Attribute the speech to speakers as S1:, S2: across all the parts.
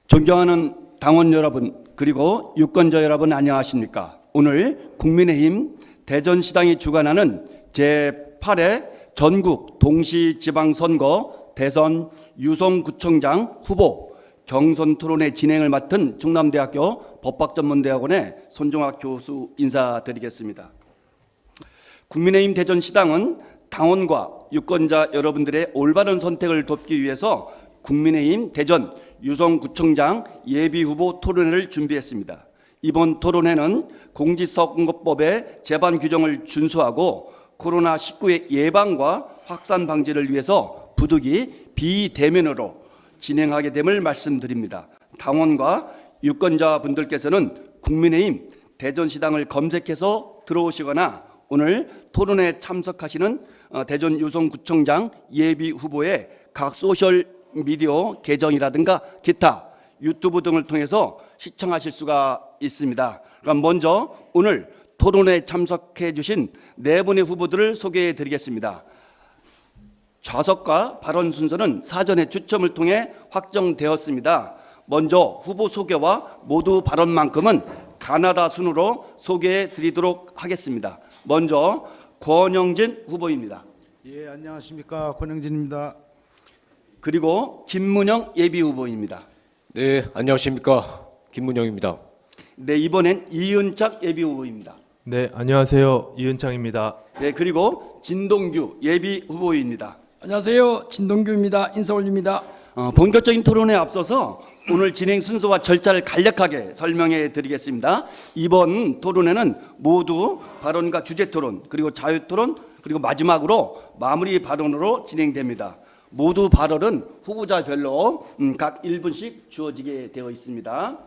S1: 존경하는 당원 여러분, 그리고 유권자 여러분, 안녕하십니까? 오늘 국민의힘 대전시당이 주관하는 제8회 전국 동시지방선거 대선 유성구청장 후보 경선 토론회 진행을 맡은 충남대학교 법학전문대학원의 손종학 교수 인사드리겠습니다. 국민의힘 대전시당은 당원과 유권자 여러분들의 올바른 선택을 돕기 위해서 국민의힘 대전 유성구청장 예비후보 토론회를 준비했습니다. 이번 토론회는 공직선거법의 제반 규정을 준수하고 코로나19의 예방과 확산 방지를 위해서 부득이 비대면으로 진행하게 됨을 말씀드립니다. 당원과 유권자분들께서는 국민의힘 대전시당을 검색해서 들어오시거나 오늘 토론회에 참석하시는 대전 유성구청장 예비후보의 각 소셜미디어 계정이라든가 기타 유튜브 등을 통해서 시청하실 수가 있습니다. 그럼 먼저 오늘 토론회에 참석해 주신 네 분의 후보들을 소개해 드리겠습니다. 좌석과 발언 순서는 사전에 추첨을 통해 확정되었습니다. 먼저 후보 소개와 모두 발언만큼은 가나다 순으로 소개해 드리도록 하겠습니다. 먼저 권영진 후보입니다.
S2: 예, 안녕하십니까, 권영진입니다.
S1: 그리고 김문영 예비후보입니다.
S3: 네, 안녕하십니까, 김문영입니다.
S1: 네, 이번엔 이은창 예비후보입니다.
S4: 네, 안녕하세요. 이은창입니다.
S1: 네, 그리고 진동규 예비후보입니다.
S5: 안녕하세요. 진동규입니다. 인사 올립니다.
S1: 본격적인 토론에 앞서서 오늘 진행 순서와 절차를 간략하게 설명해 드리겠습니다. 이번 토론회는 모두 발언과 주제 토론, 그리고 자유 토론, 그리고 마지막으로 마무리 발언으로 진행됩니다. 모두 발언은 후보자별로 각 1분씩 주어지게 되어 있습니다.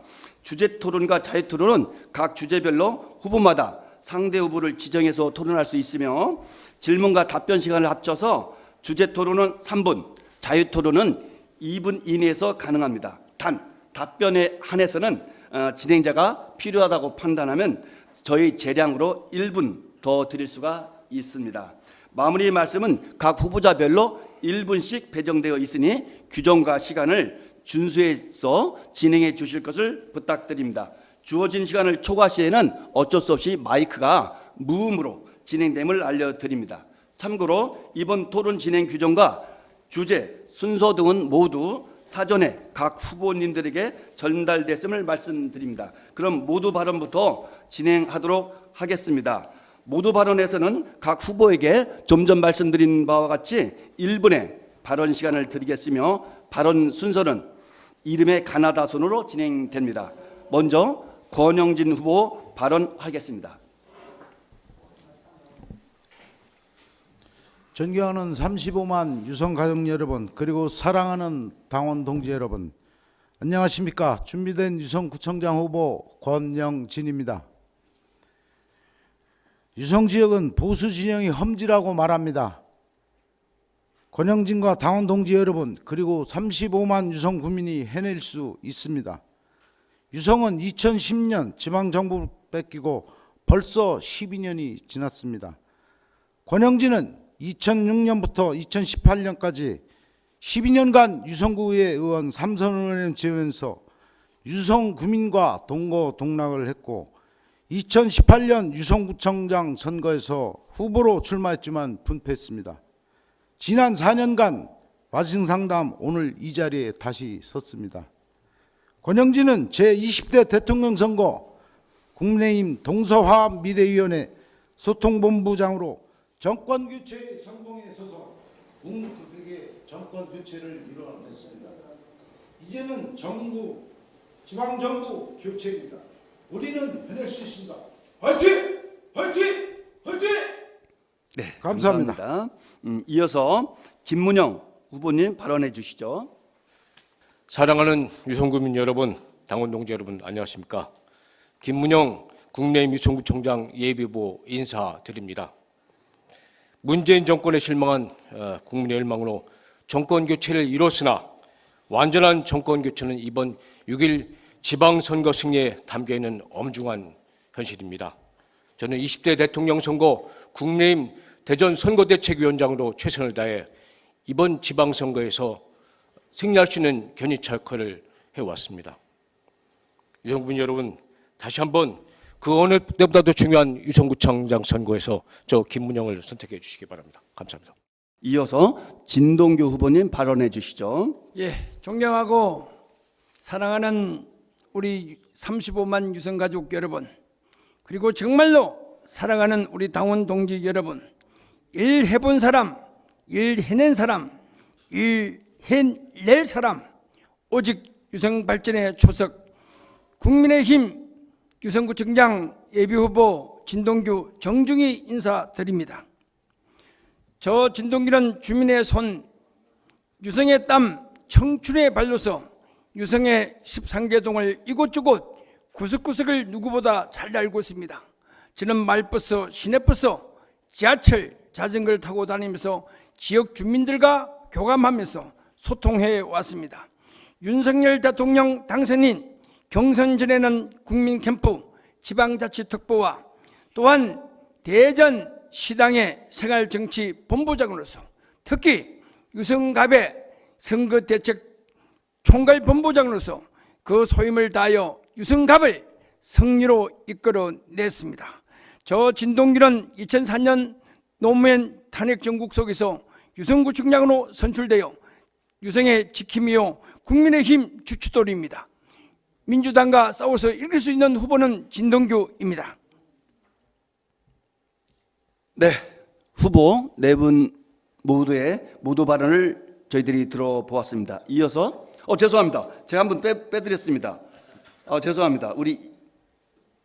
S1: 주제 토론과 자유 토론은 각 주제별로 후보마다 상대 후보를 지정해서 토론할 수 있으며 질문과 답변 시간을 합쳐서 주제 토론은 3분, 자유 토론은 2분 이내에서 가능합니다. 단 답변에 한해서는 진행자가 필요하다고 판단하면 저희 재량으로 1분 더 드릴 수가 있습니다. 마무리 말씀은 각 후보자별로 1분씩 배정되어 있으니 규정과 시간을 준수해서 진행해 주실 것을 부탁드립니다. 주어진 시간을 초과 시에는 어쩔 수 없이 마이크가 무음으로 진행됨을 알려드립니다. 참고로 이번 토론 진행 규정과 주제, 순서 등은 모두 사전에 각 후보님들에게 전달됐음을 말씀드립니다. 그럼 모두 발언부터 진행하도록 하겠습니다. 모두 발언에서는 각 후보에게 좀 전 말씀드린 바와 같이 1분의 발언 시간을 드리겠으며 발언 순서는 이름의 가나다 순으로 진행됩니다. 먼저 권영진 후보 발언하겠습니다.
S2: 존경하는 35만 유성가족 여러분, 그리고 사랑하는 당원 동지 여러분, 안녕하십니까. 준비된 유성구청장 후보 권영진입니다. 유성지역은 보수 진영이 험지라고 말합니다. 권영진과 당원 동지 여러분, 그리고 35만 유성 구민이 해낼 수 있습니다. 유성은 2010년 지방정부를 뺏기고 벌써 12년이 지났습니다. 권영진은 2006년부터 2018년까지 12년간 유성구의 의원 3선 의원을 지내면서 유성 구민과 동고동락을 했고 2018년 유성구청장 선거에서 후보로 출마했지만 분패했습니다. 지난 4년간 와싱상담 오늘 이 자리에 다시 섰습니다. 권영진은 제20대 대통령 선거 국민의힘 동서화합미래위원회 소통본부장으로 정권교체의 성공에 서서 국민들에게 정권교체를 이뤄냈습니다. 이제는 정부, 지방정부 교체입니다. 우리는 해낼 수 있습니다. 화이팅! 화이팅! 화이팅!
S1: 네,
S2: 감사합니다.
S1: 이어서 김문영 후보님 발언해 주시죠.
S3: 사랑하는 유성구민 여러분, 당원 동지 여러분, 안녕하십니까. 김문영 국민의힘 유성구청장 예비후보 인사드립니다. 문재인 정권에 실망한 국민의 열망으로 정권 교체를 이뤘으나 완전한 정권 교체는 이번 6일 지방선거 승리에 담겨있는 엄중한 현실입니다. 저는 20대 대통령 선거 국민의힘 대전 선거대책위원장으로 최선을 다해 이번 지방선거에서 승리할 수 있는 견인차 역할을 해왔습니다. 유성군 여러분, 다시 한번 그 어느 때보다도 중요한 유성구청장 선거에서 저 김문영을 선택해 주시기 바랍니다. 감사합니다.
S1: 이어서 진동규 후보님 발언해 주시죠.
S5: 예, 존경하고 사랑하는 우리 35만 유성가족 여러분, 그리고 정말로 사랑하는 우리 당원 동지 여러분, 일 해본 사람, 일 해낸 사람, 일 해낼 사람, 오직 유성 발전의 초석 국민의힘 유성구청장 예비후보 진동규 정중히 인사드립니다. 저 진동규는 주민의 손, 유성의 땀, 청춘의 발로서 유성의 13개동을 이곳저곳 구석구석을 누구보다 잘 알고 있습니다. 저는 말버스, 시내버스, 지하철, 자전거를 타고 다니면서 지역 주민들과 교감하면서 소통해 왔습니다. 윤석열 대통령 당선인 경선 전에는 국민캠프, 지방자치특보와 또한 대전 시당의 생활정치본부장으로서 특히 유성갑의 선거대책 총괄본부장으로서 그 소임을 다하여 유성갑을 승리로 이끌어냈습니다. 저 진동규는 2004년 노무현 탄핵 정국 속에서 유성구청장으로 선출되어 유성의 지킴이요 국민의힘 주춧돌입니다. 민주당과 싸워서 이길 수 있는 후보는 진동규입니다.
S1: 네, 후보 네 분 모두의 모두 발언을 저희들이 들어보았습니다. 이어서 죄송합니다. 제가 한 분 빼드렸습니다. 죄송합니다. 우리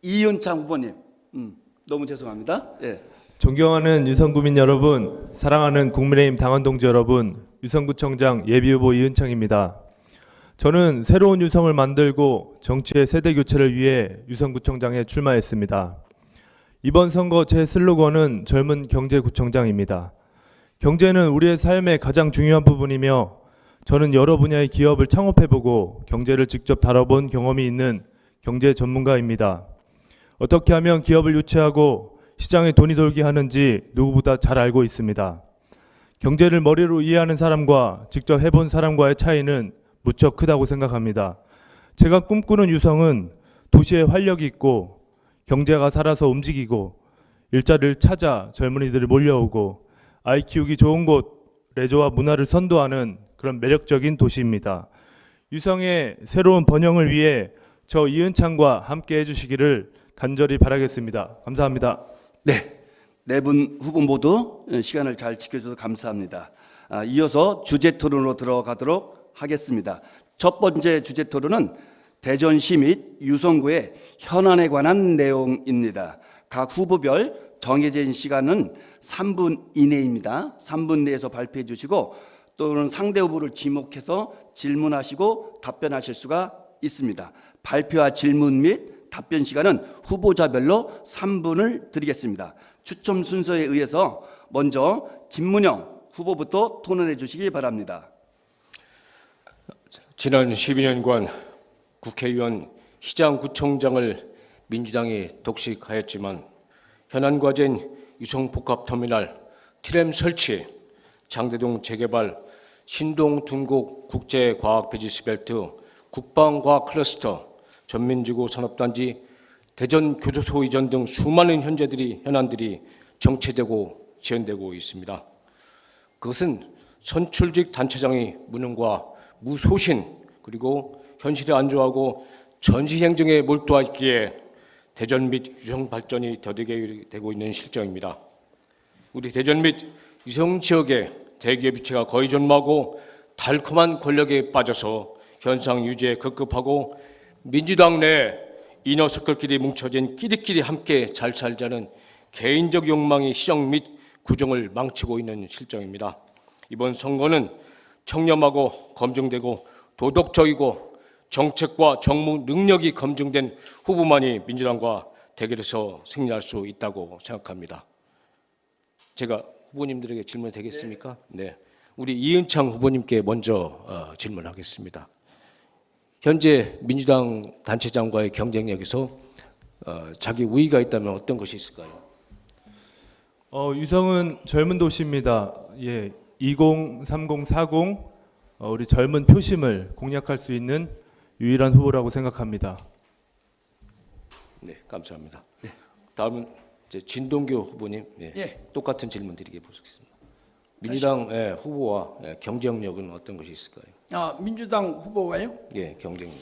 S1: 이은창 후보님, 너무 죄송합니다. 예.
S4: 존경하는 유성구민 여러분, 사랑하는 국민의힘 당원 동지 여러분, 유성구청장 예비후보 이은창입니다. 저는 새로운 유성을 만들고 정치의 세대 교체를 위해 유성구청장에 출마했습니다. 이번 선거 제 슬로건은 젊은 경제구청장입니다. 경제는 우리의 삶의 가장 중요한 부분이며 저는 여러 분야의 기업을 창업해보고 경제를 직접 다뤄본 경험이 있는 경제 전문가입니다. 어떻게 하면 기업을 유치하고 시장에 돈이 돌게 하는지 누구보다 잘 알고 있습니다. 경제를 머리로 이해하는 사람과 직접 해본 사람과의 차이는 무척 크다고 생각합니다. 제가 꿈꾸는 유성은 도시에 활력이 있고 경제가 살아서 움직이고 일자리를 찾아 젊은이들이 몰려오고 아이 키우기 좋은 곳, 레저와 문화를 선도하는 그런 매력적인 도시입니다. 유성의 새로운 번영을 위해 저 이은창과 함께 해주시기를 간절히 바라겠습니다. 감사합니다.
S1: 네, 네 분 후보 모두 시간을 잘 지켜주셔서 감사합니다. 이어서 주제 토론으로 들어가도록 하겠습니다. 첫 번째 주제 토론은 대전시 및 유성구의 현안에 관한 내용입니다. 각 후보별 정해진 시간은 3분 이내입니다. 3분 내에서 발표해 주시고 또는 상대 후보를 지목해서 질문하시고 답변하실 수가 있습니다. 발표와 질문 및 답변 시간은 후보자별로 3분을 드리겠습니다. 추첨 순서에 의해서 먼저 김문영 후보부터 토론해 주시기 바랍니다.
S3: 지난 12년간 국회의원, 시장, 구청장을 민주당이 독식하였지만 현안 과제인 유성복합터미널, 트램 설치, 장대동 재개발, 신동 둔곡 국제과학비즈스벨트, 국방과학 클러스터, 전민지구 산업단지, 대전 교도소 이전 등 수많은 현안들이 정체되고 지연되고 있습니다. 그것은 선출직 단체장의 무능과 무소신 그리고 현실에 안주하고 전시행정에 몰두하기에 대전 및 유성 발전이 더디게 되고 있는 실정입니다. 우리 대전 및 유성 지역의 대기업 유치가 거의 전무하고 달콤한 권력에 빠져서 현상 유지에 급급하고 민주당 내 이너 서클끼리 뭉쳐진 끼리끼리 함께 잘 살자는 개인적 욕망이 시정 및 구정을 망치고 있는 실정입니다. 이번 선거는 청렴하고 검증되고 도덕적이고 정책과 정무 능력이 검증된 후보만이 민주당과 대결해서 승리할 수 있다고 생각합니다. 제가 후보님들에게 질문 되겠습니까? 네. 우리 이은창 후보님께 먼저 질문하겠습니다. 현재 민주당 단체장과의 경쟁력에서 자기 우위가 있다면 어떤 것이 있을까요?
S4: 유성은 젊은 도시입니다. 예, 20, 30, 40 우리 젊은 표심을 공략할 수 있는 유일한 후보라고 생각합니다.
S3: 네, 감사합니다. 다음은 이제 진동규 후보님,
S5: 예.
S3: 똑같은 질문 드리게 보겠습니다. 민주당 후보와 경쟁력은 어떤 것이 있을까요?
S5: 민주당 후보가요?
S3: 예, 경쟁력.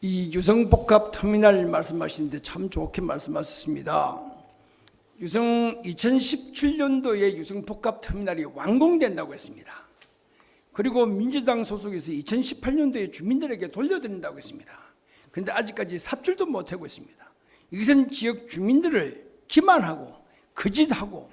S5: 이 유성복합 터미널 말씀하시는데 참 좋게 말씀하셨습니다. 2017년도에 유성복합 터미널이 완공된다고 했습니다. 그리고 민주당 소속에서 2018년도에 주민들에게 돌려드린다고 했습니다. 그런데 아직까지 삽질도 못하고 있습니다. 이것은 지역 주민들을 기만하고 거짓하고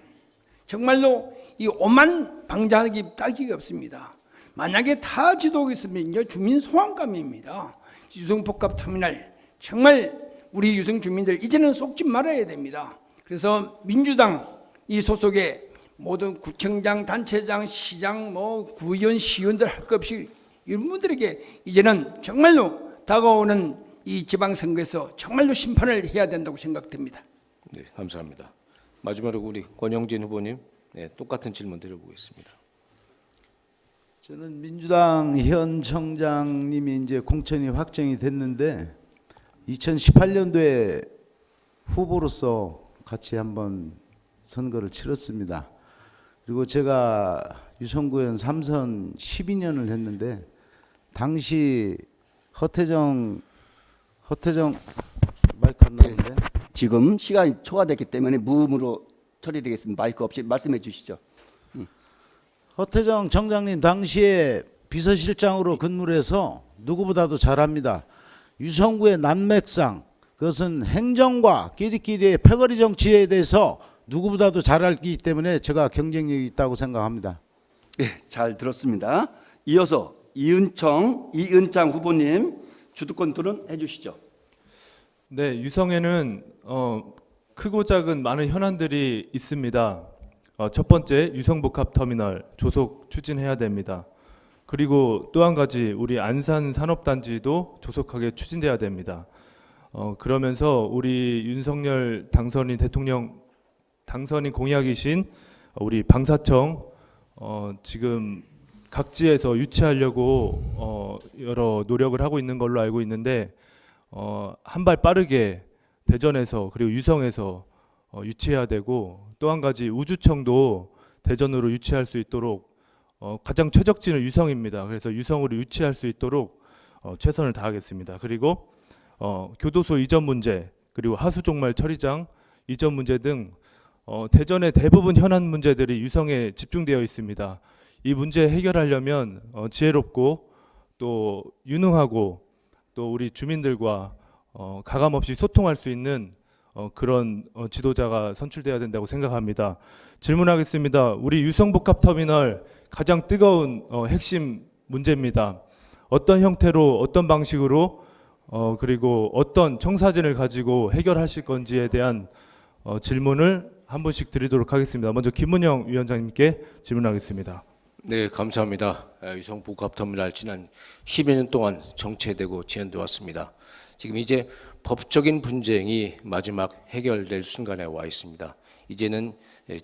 S5: 정말로 이 오만 방자하기 딱지가 없습니다. 만약에 타 지도가 있으면 주민 소환감입니다. 유성복합 터미널 정말 우리 유성 주민들 이제는 속지 말아야 됩니다. 그래서 민주당 이 소속의 모든 구청장, 단체장, 시장, 구의원, 시의원들 할 것 없이 이런 분들에게 이제는 정말로 다가오는 이 지방선거에서 정말로 심판을 해야 된다고 생각됩니다.
S3: 네, 감사합니다. 마지막으로 우리 권영진 후보님, 똑같은 질문 드려보겠습니다.
S2: 저는 민주당 현 청장님이 이제 공천이 확정이 됐는데 2018년도에 후보로서 같이 한번 선거를 치렀습니다. 그리고 제가 유성구의원 3선 12년을 했는데 당시 허태정 마이크 안 나오는데
S1: 지금 시간이 초과됐기 때문에 무음으로 처리되겠습니다. 마이크 없이 말씀해 주시죠.
S2: 허태정 청장님 당시에 비서실장으로 근무를 해서 누구보다도 잘합니다. 유성구의 난맥상 그것은 행정과 끼리끼리의 패거리 정치에 대해서 누구보다도 잘 알기 때문에 제가 경쟁력이 있다고 생각합니다.
S1: 네, 잘 들었습니다. 이어서 이은창 후보님 주도권 토론 해주시죠.
S4: 네, 유성에는 크고 작은 많은 현안들이 있습니다. 첫 번째, 유성복합 터미널 조속 추진해야 됩니다. 그리고 또 한 가지, 우리 안산 산업단지도 조속하게 추진돼야 됩니다. 그러면서 우리 윤석열 대통령 당선인 공약이신 우리 방사청 지금 각지에서 유치하려고 여러 노력을 하고 있는 걸로 알고 있는데 한 발 빠르게 대전에서 그리고 유성에서 유치해야 되고, 또 한 가지 우주청도 대전으로 유치할 수 있도록 가장 최적지는 유성입니다. 그래서 유성으로 유치할 수 있도록 최선을 다하겠습니다. 그리고 교도소 이전 문제, 그리고 하수종말 처리장 이전 문제 등 대전의 대부분 현안 문제들이 유성에 집중되어 있습니다. 이 문제 해결하려면 지혜롭고 또 유능하고 또 우리 주민들과 가감없이 소통할 수 있는 그런 지도자가 선출돼야 된다고 생각합니다. 질문하겠습니다. 우리 유성복합 터미널 가장 뜨거운 핵심 문제입니다. 어떤 형태로 어떤 방식으로 그리고 어떤 청사진을 가지고 해결하실 건지에 대한 질문을 한 분씩 드리도록 하겠습니다. 먼저 김문영 위원장님께 질문하겠습니다.
S3: 네, 감사합니다. 유성복합터미널 지난 10여 년 동안 정체되고 지연돼 왔습니다. 지금 이제 법적인 분쟁이 마지막 해결될 순간에 와 있습니다. 이제는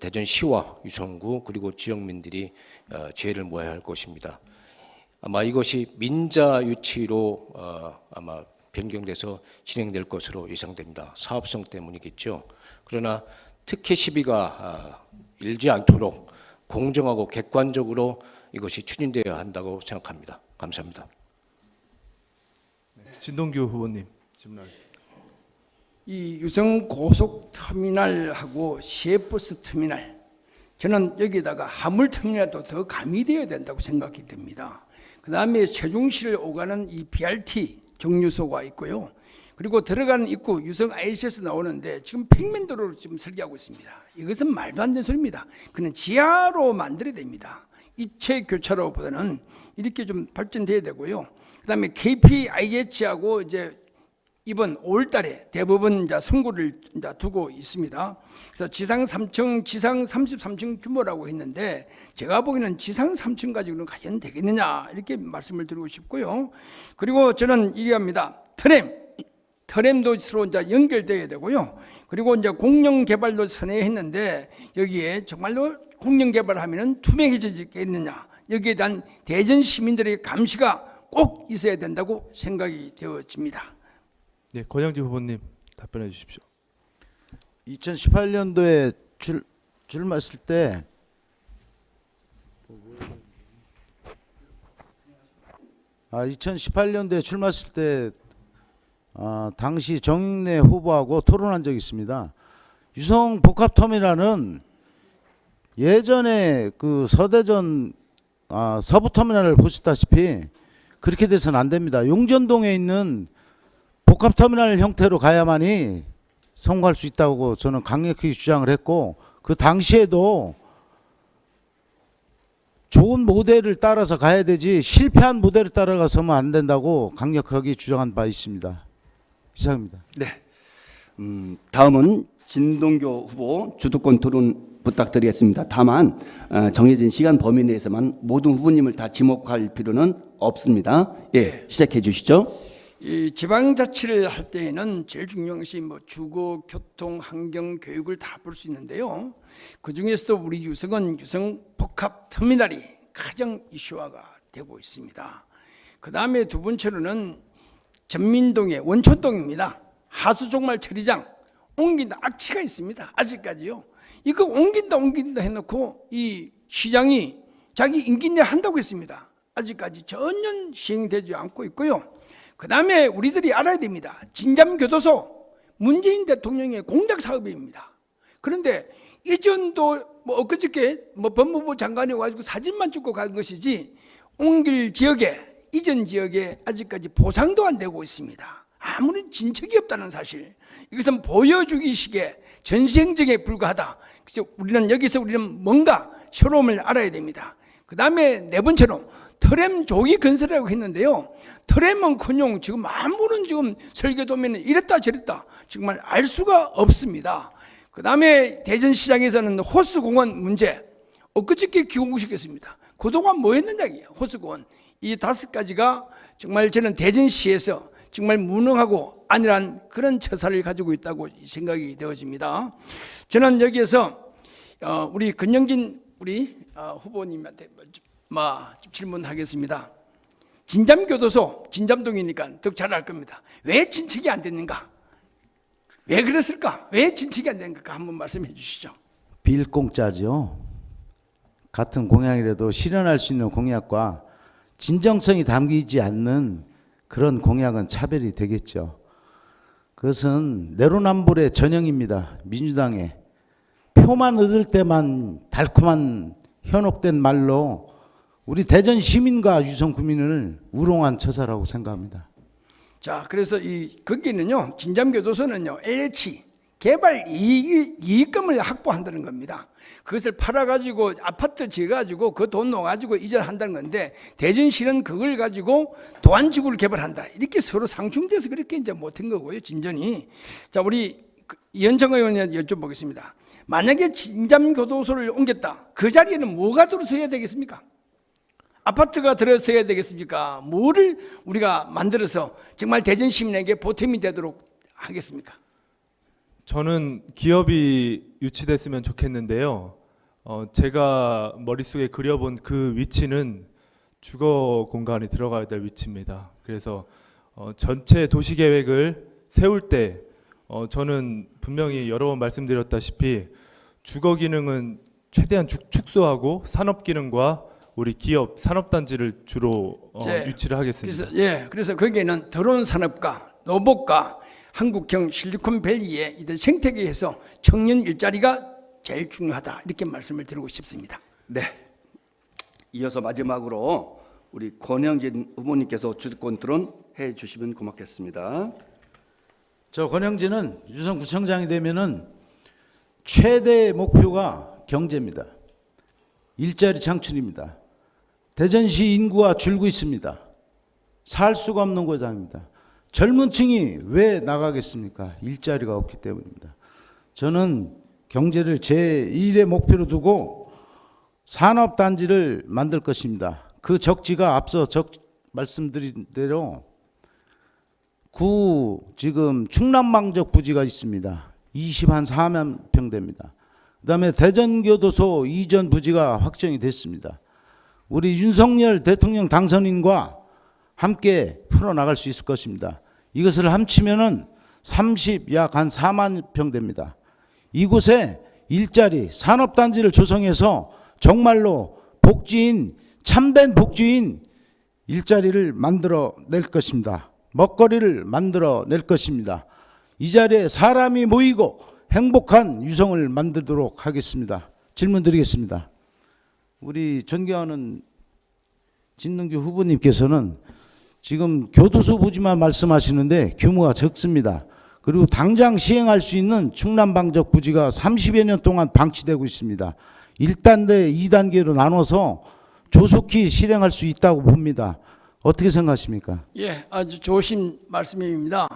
S3: 대전시와 유성구 그리고 지역민들이 지혜를 모아야 할 것입니다. 아마 이것이 민자 유치로 아마 변경돼서 진행될 것으로 예상됩니다. 사업성 때문이겠죠. 그러나 특혜 시비가 일지 않도록 공정하고 객관적으로 이것이 추진되어야 한다고 생각합니다. 감사합니다.
S4: 진동규 후보님 질문하겠습니다.
S5: 이 유성 고속터미널하고 시외버스 터미널, 저는 여기다가 화물터미널도 더 가미되어야 된다고 생각이 됩니다. 그 다음에 세종시를 오가는 이 BRT 정류소가 있고요. 그리고 들어가는 입구 유성 IC에서 나오는데 지금 평면도로를 지금 설계하고 있습니다. 이것은 말도 안 되는 소리입니다. 그는 지하로 만들어야 됩니다. 입체 교차로보다는 이렇게 좀 발전돼야 되고요. 그다음에 KPIH하고 이제 이번 5월달에 대법원 이제 선고를 이제 두고 있습니다. 그래서 지상 3층, 지상 33층 규모라고 했는데 제가 보기에는 지상 3층 가지고는 과연 되겠느냐 이렇게 말씀을 드리고 싶고요. 그리고 저는 얘기합니다. 트램도 서로 이제 연결돼야 되고요. 그리고 이제 공영 개발도 선회했는데 여기에 정말로 공영 개발하면은 투명해지겠느냐, 여기에 대한 대전 시민들의 감시가 꼭 있어야 된다고 생각이 되어집니다.
S4: 네, 권영지 후보님 답변해 주십시오.
S2: 2018년도에 출마했을 때 당시 정익래 후보하고 토론한 적이 있습니다. 유성 복합터미널은 예전에 그 서대전 서부터미널을 보셨다시피 그렇게 돼서는 안 됩니다. 용전동에 있는 복합터미널 형태로 가야만이 성공할 수 있다고 저는 강력히 주장을 했고, 그 당시에도 좋은 모델을 따라서 가야 되지 실패한 모델을 따라가서는 안 된다고 강력하게 주장한 바 있습니다. 이상입니다.
S1: 네. 다음은 진동교 후보 주도권 토론 부탁드리겠습니다. 다만 정해진 시간 범위 내에서만 모든 후보님을 다 지목할 필요는 없습니다. 예, 시작해 주시죠.
S5: 이 지방자치를 할 때에는 제일 중요한 것이 뭐 주거, 교통, 환경, 교육을 다 볼 수 있는데요. 그 중에서도 우리 유성은 유성 복합 터미널이 가장 이슈화가 되고 있습니다. 그 다음에 두 번째로는 전민동의 원촌동입니다. 하수종말 처리장 옮긴다 악취가 있습니다. 아직까지요. 이거 옮긴다 해놓고 이 시장이 자기 임기 내 한다고 했습니다. 아직까지 전혀 시행되지 않고 있고요. 그 다음에 우리들이 알아야 됩니다. 진잠교도소 문재인 대통령의 공작 사업입니다. 그런데 이전도 뭐 엊그저께 법무부 장관이 와가지고 사진만 찍고 간 것이지 옮길 지역에 이전 지역에 아직까지 보상도 안 되고 있습니다. 아무런 진척이 없다는 사실. 이것은 보여주기식의 전시행정에 불과하다. 그래서 우리는 뭔가 새로움을 알아야 됩니다. 그 다음에 네 번째로 트램 조기 건설이라고 했는데요. 트램은커녕 지금 아무런 지금 설계도면은 이랬다 저랬다 정말 알 수가 없습니다. 그 다음에 대전시장에서는 호수공원 문제 엊그저께 기공식했습니다. 그동안 뭐 했느냐 호수공원 이 5가지가 정말 저는 대전시에서 정말 무능하고 안일한 그런 처사를 가지고 있다고 생각이 되어집니다. 저는 여기에서 우리 권영진 우리 후보님한테 좀 질문하겠습니다. 진잠교도소 진잠동이니까 더 잘 알 겁니다. 왜 진척이 안 됐는가? 왜 그랬을까? 왜 진척이 안 됐는가? 한번 말씀해 주시죠.
S2: 빌공짜죠. 같은 공약이라도 실현할 수 있는 공약과 진정성이 담기지 않는 그런 공약은 차별이 되겠죠. 그것은 내로남불의 전형입니다. 민주당의 표만 얻을 때만 달콤한 현혹된 말로 우리 대전 시민과 유성 구민을 우롱한 처사라고 생각합니다.
S5: 자, 그래서 거기는요, 진잠교도소는요, LH 개발 이익금을 확보한다는 겁니다. 그것을 팔아가지고 아파트 지어가지고 그 돈 넣어가지고 이전한다는 건데 대전시는 그걸 가지고 도안지구를 개발한다. 이렇게 서로 상충돼서 그렇게 이제 못한 거고요, 진전이. 자, 우리 이현정 의원님 여쭤보겠습니다. 만약에 진잠교도소를 옮겼다. 그 자리에는 뭐가 들어서야 되겠습니까? 아파트가 들어서야 되겠습니까? 뭐를 우리가 만들어서 정말 대전 시민에게 보탬이 되도록 하겠습니까?
S4: 저는 기업이 유치됐으면 좋겠는데요. 제가 머릿속에 그려본 그 위치는 주거 공간이 들어가야 될 위치입니다. 그래서 전체 도시 계획을 세울 때 저는 분명히 여러 번 말씀드렸다시피 주거 기능은 최대한 축소하고 산업 기능과 우리 기업 산업단지를 주로 유치를 하겠습니다.
S5: 그래서 거기에는 드론 산업과 로봇과 한국형 실리콘밸리에 이들 생태계에서 청년 일자리가 제일 중요하다 이렇게 말씀을 드리고 싶습니다.
S1: 네. 이어서 마지막으로 우리 권영진 후보님께서 주도권 토론해 주시면 고맙겠습니다.
S2: 저 권영진은 유성구청장이 되면은 최대 목표가 경제입니다. 일자리 창출입니다. 대전시 인구가 줄고 있습니다. 살 수가 없는 고장입니다. 젊은 층이 왜 나가겠습니까? 일자리가 없기 때문입니다. 저는 경제를 제1의 목표로 두고 산업단지를 만들 것입니다. 그 적지가 앞서 말씀드린 대로 지금 충남망적 부지가 있습니다. 24만 평대입니다. 그 다음에 대전교도소 이전 부지가 확정이 됐습니다. 우리 윤석열 대통령 당선인과 함께 풀어나갈 수 있을 것입니다. 이것을 합치면은 약 한 4만 평 됩니다. 이곳에 일자리 산업단지를 조성해서 정말로 복지인, 참된 복지인 일자리를 만들어낼 것입니다. 먹거리를 만들어낼 것입니다. 이 자리에 사람이 모이고 행복한 유성을 만들도록 하겠습니다. 질문 드리겠습니다. 우리 존경하는 진능규 후보님께서는 지금 교도소 부지만 말씀하시는데 규모가 적습니다. 그리고 당장 시행할 수 있는 충남방적 부지가 30여 년 동안 방치되고 있습니다. 1단계, 2단계로 나눠서 조속히 실행할 수 있다고 봅니다. 어떻게 생각하십니까?
S5: 예, 아주 좋으신 말씀입니다.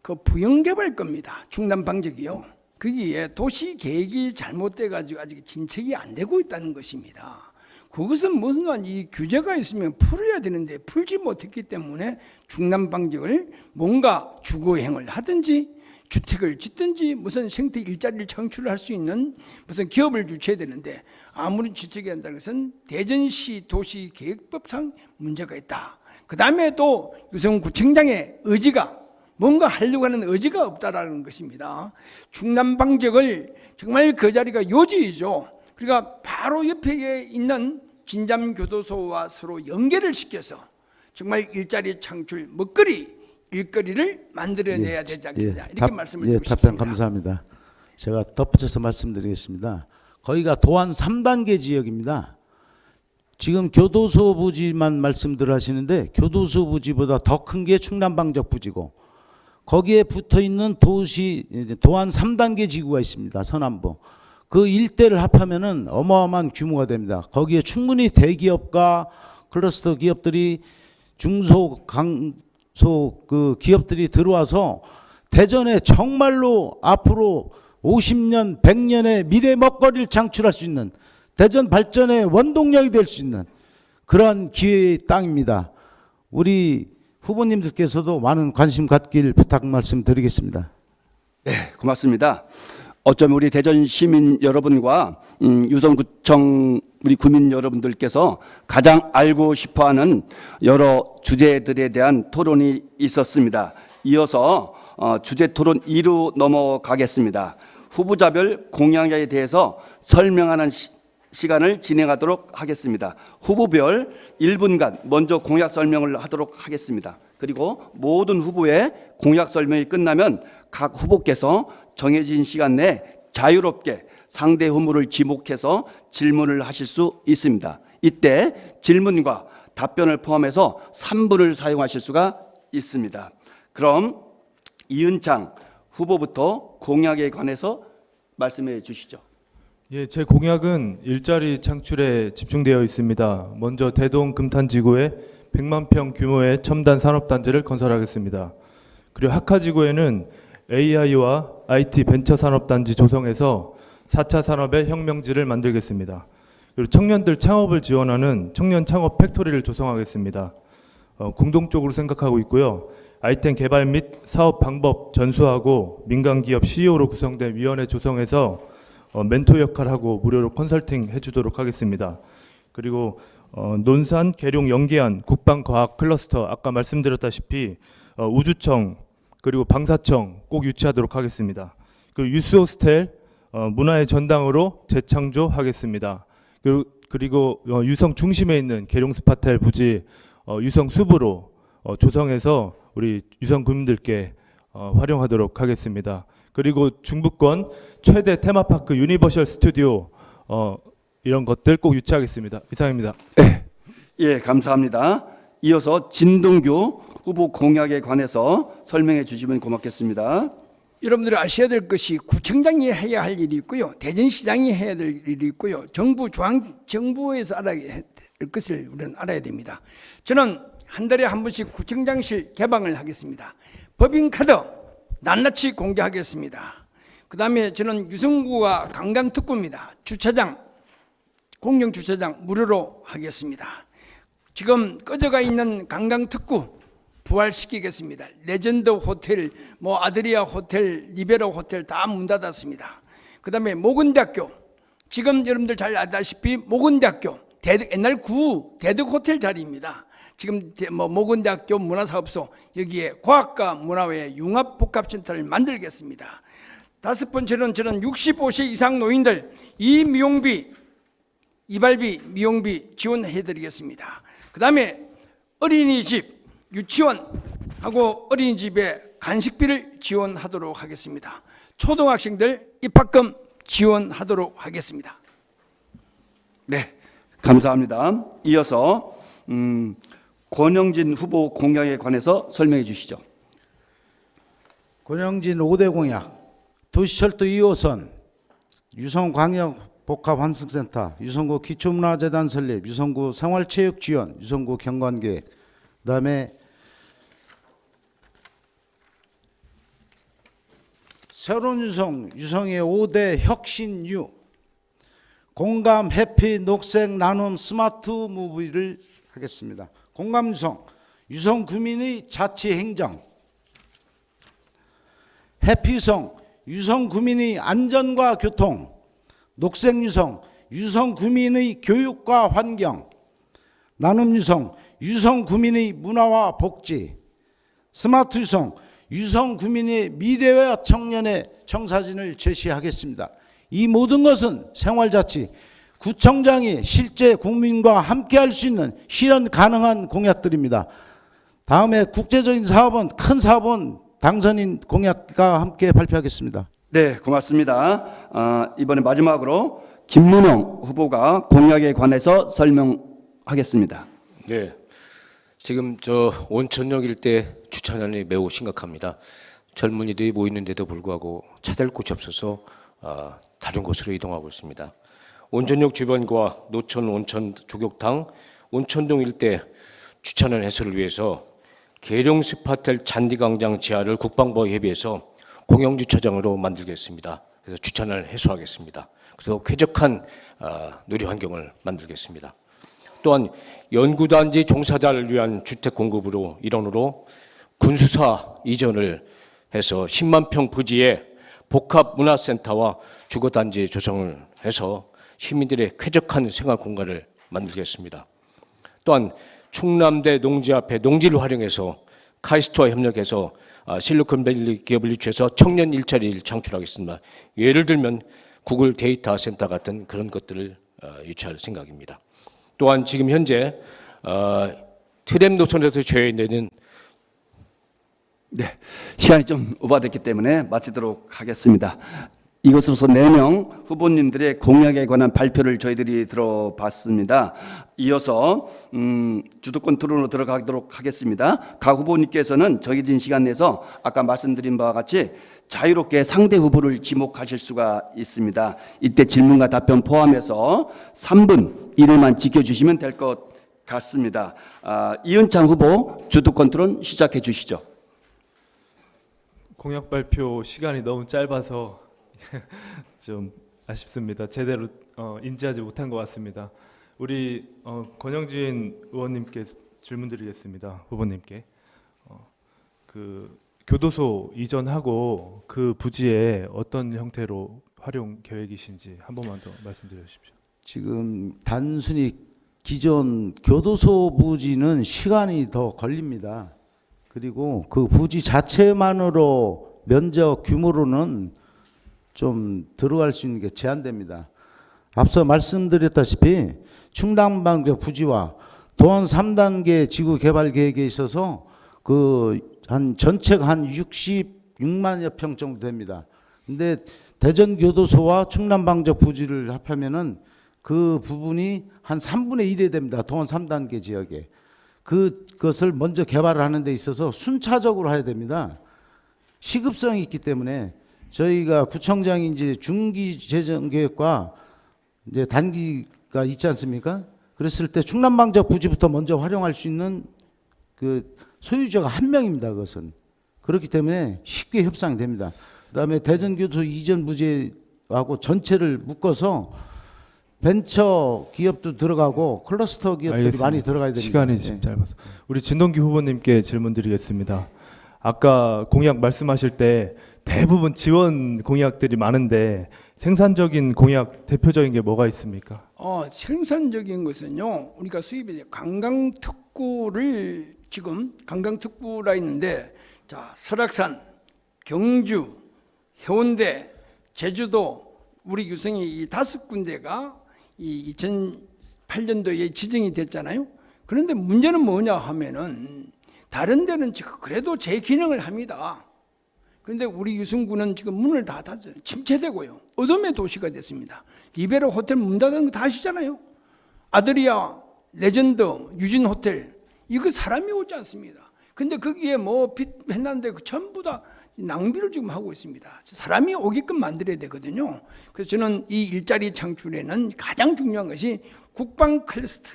S5: 그 부영개발 겁니다. 충남방적이요. 거기에 도시 계획이 잘못돼 가지고 아직 진척이 안 되고 있다는 것입니다. 그것은 무슨 이 규제가 있으면 풀어야 되는데 풀지 못했기 때문에 충남방적을 뭔가 주거행을 하든지 주택을 짓든지 무슨 생태 일자리를 창출할 수 있는 무슨 기업을 주최해야 되는데 아무리 주택이 한다는 것은 대전시 도시계획법상 문제가 있다. 그 다음에 또 유성구청장의 의지가 뭔가 하려고 하는 의지가 없다라는 것입니다. 충남방적을 정말 그 자리가 요지이죠. 그러니까 바로 옆에 있는 진잠교도소와 서로 연계를 시켜서 정말 일자리 창출, 먹거리, 일거리를 만들어내야 되지 않겠냐 이렇게 말씀을 드리고 싶습니다.
S2: 답변 감사합니다. 제가 덧붙여서 말씀드리겠습니다. 거기가 도안 3단계 지역입니다. 지금 교도소 부지만 말씀들 하시는데 교도소 부지보다 더 큰 게 충남방적 부지고 거기에 붙어있는 도안 3단계 지구가 있습니다. 서남부. 그 일대를 합하면은 어마어마한 규모가 됩니다. 거기에 충분히 대기업과 클러스터 기업들이 중소, 강소 그 기업들이 들어와서 대전에 정말로 앞으로 50년, 100년의 미래 먹거리를 창출할 수 있는 대전 발전의 원동력이 될 수 있는 그런 기회의 땅입니다. 우리 후보님들께서도 많은 관심 갖길 부탁 말씀드리겠습니다.
S1: 네, 고맙습니다. 어쩌면 우리 대전 시민 여러분과 유성구청 우리 구민 여러분들께서 가장 알고 싶어하는 여러 주제들에 대한 토론이 있었습니다. 이어서 주제 토론 2로 넘어가겠습니다. 후보자별 공약에 대해서 설명하는 시간을 진행하도록 하겠습니다. 후보별 1분간 먼저 공약 설명을 하도록 하겠습니다. 그리고 모든 후보의 공약 설명이 끝나면 각 후보께서 정해진 시간 내에 자유롭게 상대 후보를 지목해서 질문을 하실 수 있습니다. 이때 질문과 답변을 포함해서 3분을 사용하실 수가 있습니다. 그럼 이은창 후보부터 공약에 관해서 말씀해 주시죠.
S4: 예, 제 공약은 일자리 창출에 집중되어 있습니다. 먼저 대동 금탄지구에 100만 평 규모의 첨단 산업단지를 건설하겠습니다. 그리고 하카지구에는 AI와 IT 벤처 산업단지 조성해서 4차 산업의 혁명지를 만들겠습니다. 그리고 청년들 창업을 지원하는 청년 창업 팩토리를 조성하겠습니다. 공동적으로 생각하고 있고요. 아이템 개발 및 사업 방법 전수하고 민간기업 CEO로 구성된 위원회 조성해서 멘토 역할하고 무료로 컨설팅 해주도록 하겠습니다. 그리고 논산, 계룡, 영계안 국방과학 클러스터 아까 말씀드렸다시피 우주청 그리고 방사청 꼭 유치하도록 하겠습니다. 그리고 유스호스텔 문화의 전당으로 재창조하겠습니다. 그리고 유성 중심에 있는 계룡 스파텔 부지 유성 숲으로 조성해서 우리 유성 구민들께 활용하도록 하겠습니다. 그리고 중부권 최대 테마파크 유니버셜 스튜디오 이런 것들 꼭 유치하겠습니다. 이상입니다.
S1: 예, 감사합니다. 이어서 진동규 후보 공약에 관해서 설명해 주시면 고맙겠습니다.
S5: 여러분들이 아셔야 될 것이 구청장이 해야 할 일이 있고요. 대전시장이 해야 될 일이 있고요. 정부에서 알아야 될 것을 우리는 알아야 됩니다. 저는 한 달에 한 번씩 구청장실 개방을 하겠습니다. 법인카드 낱낱이 공개하겠습니다. 그 다음에 저는 유성구가 강간특구입니다. 주차장, 공영주차장 무료로 하겠습니다. 지금 꺼져가 있는 관광특구 부활시키겠습니다. 레전드 호텔, 아드리아 호텔, 리베라 호텔 다 문 닫았습니다. 그 다음에 모건대학교, 지금 여러분들 잘 알다시피 모건대학교, 옛날 구 대덕 호텔 자리입니다. 지금 모건대학교 문화사업소 여기에 과학과 문화의 융합복합센터를 만들겠습니다. 다섯 번째는 저는 65세 이상 노인들 이 미용비, 이발비, 미용비 지원해드리겠습니다. 그 다음에 어린이집, 유치원하고 어린이집에 간식비를 지원하도록 하겠습니다. 초등학생들 입학금 지원하도록 하겠습니다.
S1: 네, 감사합니다. 이어서 권영진 후보 공약에 관해서 설명해 주시죠.
S2: 권영진 5대 공약, 도시철도 2호선, 유성광역복합환승센터, 유성구 기초문화재단 설립, 유성구 생활체육 지원, 유성구 경관계획, 그다음에 새로운 유성의 5대 혁신유, 공감, 해피, 녹색, 나눔, 스마트 무비를 하겠습니다. 공감 유성 구민의 자치 행정, 해피 유성 구민의 안전과 교통, 녹색 유성 구민의 교육과 환경, 나눔 유성 구민의 문화와 복지, 스마트 유성 구민의 미래와 청년의 청사진을 제시하겠습니다. 이 모든 것은 생활자치, 구청장이 실제 국민과 함께할 수 있는 실현 가능한 공약들입니다. 다음에 국제적인 사업은, 큰 사업은 당선인 공약과 함께 발표하겠습니다.
S1: 네, 고맙습니다. 이번에 마지막으로 김문영 후보가 공약에 관해서 설명하겠습니다.
S3: 네, 지금 저 온천역 일대 주차난이 매우 심각합니다. 젊은이들이 모이는데도 불구하고 찾을 곳이 없어서 다른 곳으로 이동하고 있습니다. 온천역 주변과 노천 온천 조격탕, 온천동 일대 주차난 해소를 위해서 계룡 스파텔 잔디광장 지하를 국방부와 협의해서 공영주차장으로 만들겠습니다. 그래서 주차난을 해소하겠습니다. 그래서 쾌적한 누리 환경을 만들겠습니다. 또한 연구단지 종사자를 위한 주택 공급으로 일원으로 군수사 이전을 해서 10만 평 부지에 복합문화센터와 주거단지 조성을 해서 시민들의 쾌적한 생활 공간을 만들겠습니다. 또한 충남대 농지 앞에 농지를 활용해서 카이스트와 협력해서 실리콘밸리 기업을 유치해서 청년 일자리를 창출하겠습니다. 예를 들면 구글 데이터 센터 같은 그런 것들을 유치할 생각입니다. 또한 지금 현재 트램 노선에서 제외되는
S1: 네, 시간이 좀 오버됐기 때문에 마치도록 하겠습니다. 이것으로서 4명 후보님들의 공약에 관한 발표를 저희들이 들어봤습니다. 이어서 주도권 토론으로 들어가도록 하겠습니다. 각 후보님께서는 정해진 시간 내에서 아까 말씀드린 바와 같이 자유롭게 상대 후보를 지목하실 수가 있습니다. 이때 질문과 답변 포함해서 3분 이내만 지켜주시면 될 것 같습니다. 이은창 후보 주도권 토론 시작해 주시죠.
S4: 공약 발표 시간이 너무 짧아서 좀 아쉽습니다. 제대로 인지하지 못한 것 같습니다. 우리 권영진 의원님께 질문드리겠습니다. 후보님께 그 교도소 이전하고 그 부지에 어떤 형태로 활용 계획이신지 한 번만 더 말씀드려 주십시오.
S2: 지금 단순히 기존 교도소 부지는 시간이 더 걸립니다. 그리고 그 부지 자체만으로 면적 규모로는 좀 들어갈 수 있는 게 제한됩니다. 앞서 말씀드렸다시피 충남방적 부지와 도원 3단계 지구 개발 계획에 있어서 전체가 한 66만여 평 정도 됩니다. 근데 대전 교도소와 충남방적 부지를 합하면은 그 부분이 한 3분의 1이 됩니다. 도원 3단계 지역에. 그것을 먼저 개발을 하는 데 있어서 순차적으로 해야 됩니다. 시급성이 있기 때문에 저희가 구청장이 이제 중기 재정 계획과 이제 단기가 있지 않습니까? 그랬을 때 충남방적 부지부터 먼저 활용할 수 있는 그 소유자가 한 명입니다. 그것은 그렇기 때문에 쉽게 협상이 됩니다. 그다음에 대전교도소 이전 부지하고 전체를 묶어서 벤처 기업도 들어가고 클러스터 기업들이
S4: 알겠습니다.
S2: 많이 들어가야 됩니다.
S4: 시간이 지금 짧아서 우리 진동기 후보님께 질문드리겠습니다. 아까 공약 말씀하실 때 대부분 지원 공약들이 많은데 생산적인 공약 대표적인 게 뭐가 있습니까?
S5: 생산적인 것은요, 우리가 수입이 관광 특구를 지금 관광특구라 있는데, 자, 설악산, 경주, 해운대, 제주도, 우리 유성이 이 5군데가 이 2008년도에 지정이 됐잖아요. 그런데 문제는 뭐냐 하면은 다른 데는 지금 그래도 제 기능을 합니다. 그런데 우리 유성구는 지금 문을 다 닫아요. 침체되고요. 어둠의 도시가 됐습니다. 리베라 호텔 문 닫은 거 다 아시잖아요. 아드리아, 레전드, 유진 호텔, 이거 사람이 오지 않습니다. 근데 거기에 뭐 빚 했는데 그 전부 다 낭비를 지금 하고 있습니다. 사람이 오게끔 만들어야 되거든요. 그래서 저는 이 일자리 창출에는 가장 중요한 것이 국방 클러스터,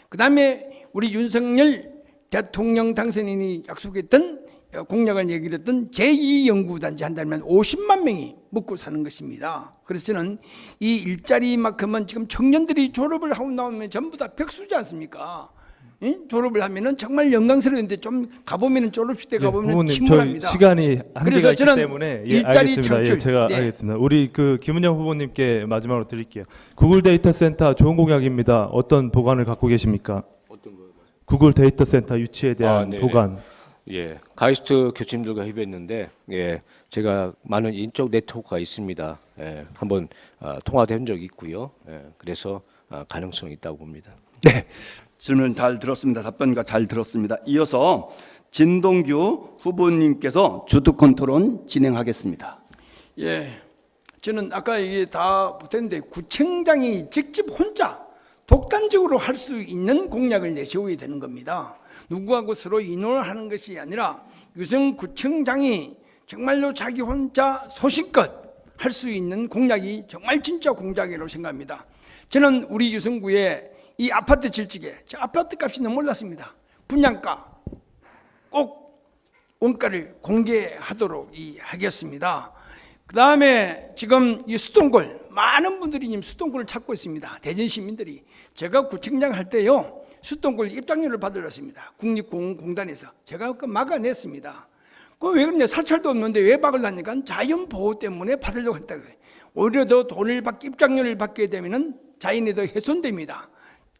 S5: 그 다음에 우리 윤석열 대통령 당선인이 약속했던 공약을 얘기를 했던 제2연구단지 한다면 50만 명이 먹고 사는 것입니다. 그래서 저는 이 일자리만큼은 지금 청년들이 졸업을 하고 나오면 전부 다 백수지 않습니까? 응? 졸업을 하면은 정말 영광스러운데 좀 가보면은 졸업식 때 가보면
S4: 부모님,
S5: 침울합니다.
S4: 저희 시간이 한계가
S5: 그래서
S4: 있기
S5: 저는
S4: 때문에
S5: 일자리
S4: 알겠습니다.
S5: 창출,
S4: 제가
S5: 네.
S4: 알겠습니다. 우리 그 김은영 후보님께 마지막으로 드릴게요. 구글 데이터 센터 좋은 공약입니다. 어떤 보관을 갖고 계십니까?
S3: 어떤 거요?
S4: 구글 데이터 센터 유치에 대한
S3: 네네.
S4: 보관.
S3: 예, 가이스트 교수님들과 협의했는데, 예, 제가 많은 인적 네트워크가 있습니다. 예, 한번 통화도 한 적이 있고요. 예, 그래서 가능성이 있다고 봅니다.
S1: 네, 질문 잘 들었습니다. 답변과 잘 들었습니다. 이어서 진동규 후보님께서 주특권 토론 진행하겠습니다.
S5: 예, 저는 아까 이게 다 붙었는데 구청장이 직접 혼자 독단적으로 할 수 있는 공약을 내세워야 되는 겁니다. 누구하고 서로 의논을 하는 것이 아니라 유성구청장이 정말로 자기 혼자 소신껏 할 수 있는 공약이 정말 진짜 공약이라고 생각합니다. 저는 우리 유성구에 이 아파트 질직에 아파트 값이 너무 올랐습니다. 분양가 꼭 원가를 공개하도록 하겠습니다. 그 다음에 지금 이 수동골 많은 분들이 지금 수동골을 찾고 있습니다. 대전 시민들이. 제가 구청장 할 때요 수동골 입장료를 받으렀습니다. 국립공원공단에서 제가 그 막아냈습니다. 그 왜 그러냐, 사찰도 없는데 왜 막으려니까 자연보호 때문에 받으려고 했다고. 오히려 더 돈을 입장료를 받게 되면은 자연이 더 훼손됩니다.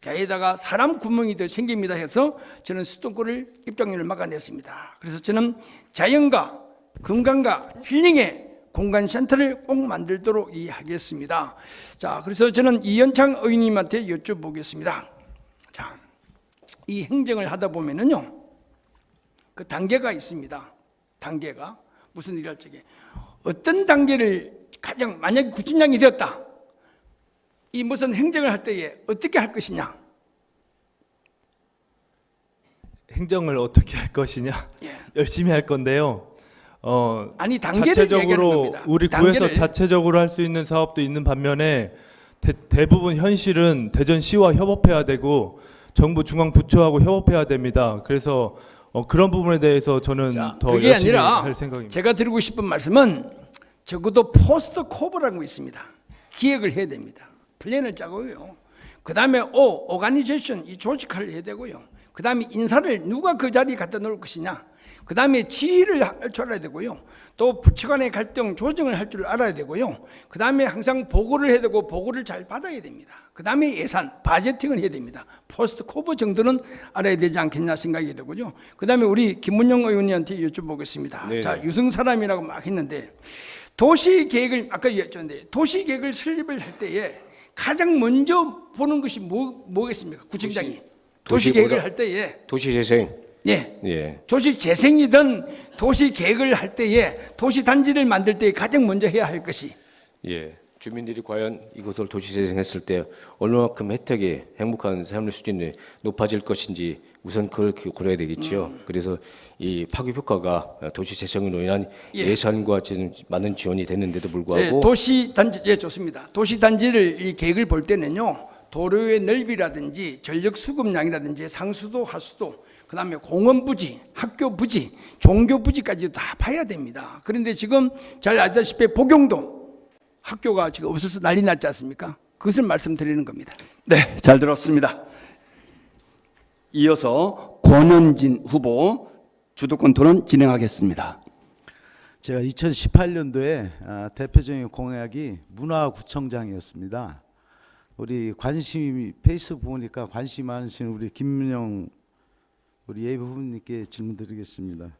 S5: 게다가 사람 구멍이 더 생깁니다 해서 저는 수도권을 입장료를 막아냈습니다. 그래서 저는 자연과 건강과 힐링의 공간센터를 꼭 만들도록 하겠습니다. 자, 그래서 저는 이현창 의원님한테 여쭤보겠습니다. 자, 이 행정을 하다 보면은요, 그 단계가 있습니다. 단계가 무슨 일을 할 적에 어떤 단계를 가장, 만약에 구청장이 되었다, 이 무슨 행정을 할 때에 어떻게 할 것이냐?
S4: 행정을 어떻게 할 것이냐?
S5: 예.
S4: 열심히 할 건데요.
S5: 아니, 단계를 얘기하는
S4: 자체적으로
S5: 겁니다.
S4: 우리
S5: 단계를.
S4: 구에서 자체적으로 할 수 있는 사업도 있는 반면에 대부분 현실은 대전시와 협업해야 되고 정부 중앙 부처하고 협업해야 됩니다. 그래서 그런 부분에 대해서 저는 더
S5: 그게
S4: 열심히
S5: 아니라
S4: 할 생각입니다.
S5: 제가 드리고 싶은 말씀은 적어도 포스트 코브라는 거 있습니다. 기획을 해야 됩니다. 플랜을 짜고요. 그 다음에 오가니제이션, 이 조직화를 해야 되고요. 그 다음에 인사를 누가 그 자리에 갖다 놓을 것이냐. 그 다음에 지휘를 할 줄 알아야 되고요. 또 부처 간의 갈등 조정을 할 줄 알아야 되고요. 그 다음에 항상 보고를 해야 되고 보고를 잘 받아야 됩니다. 그 다음에 예산, 바제팅을 해야 됩니다. 포스트 코브 정도는 알아야 되지 않겠냐 생각이 되고요. 그 다음에 우리 김문영 의원님한테 여쭤보겠습니다.
S3: 네네.
S5: 자, 유성 사람이라고 막 했는데 도시 계획을 아까 얘기했는데 도시 계획을 설립을 할 때에 가장 먼저 보는 것이 뭐겠습니까? 구청장이 도시 계획을 할 때에
S3: 도시재생.
S5: 예.
S3: 예.
S5: 도시 재생이든 도시 계획을 할 때에 도시 단지를 만들 때 가장 먼저 해야 할 것이
S3: 예. 주민들이 과연 이것을 도시재생했을 때 얼마만큼 혜택이 행복한 삶의 수준이 높아질 것인지 우선 그걸 고려해야 되겠지요. 그래서 이 파급 효과가 도시재생으로 인한 예산과 많은 지원이 됐는데도 불구하고
S5: 도시 단지 좋습니다. 도시 단지를 이 계획을 볼 때는요 도로의 넓이라든지 전력 수급량이라든지 상수도 하수도 그 다음에 공원 부지, 학교 부지, 종교 부지까지 다 봐야 됩니다. 그런데 지금 잘 아시다시피 복용동 학교가 지금 없어서 난리 났지 않습니까? 그것을 말씀드리는 겁니다.
S1: 네, 잘 들었습니다. 이어서 권현진 후보 주도권 토론 진행하겠습니다.
S2: 제가 2018년도에 대표적인 공약이 문화구청장이었습니다. 우리 관심이 페이스북 보니까 관심 많으신 우리 김문영 우리 예비 후보님께 질문드리겠습니다.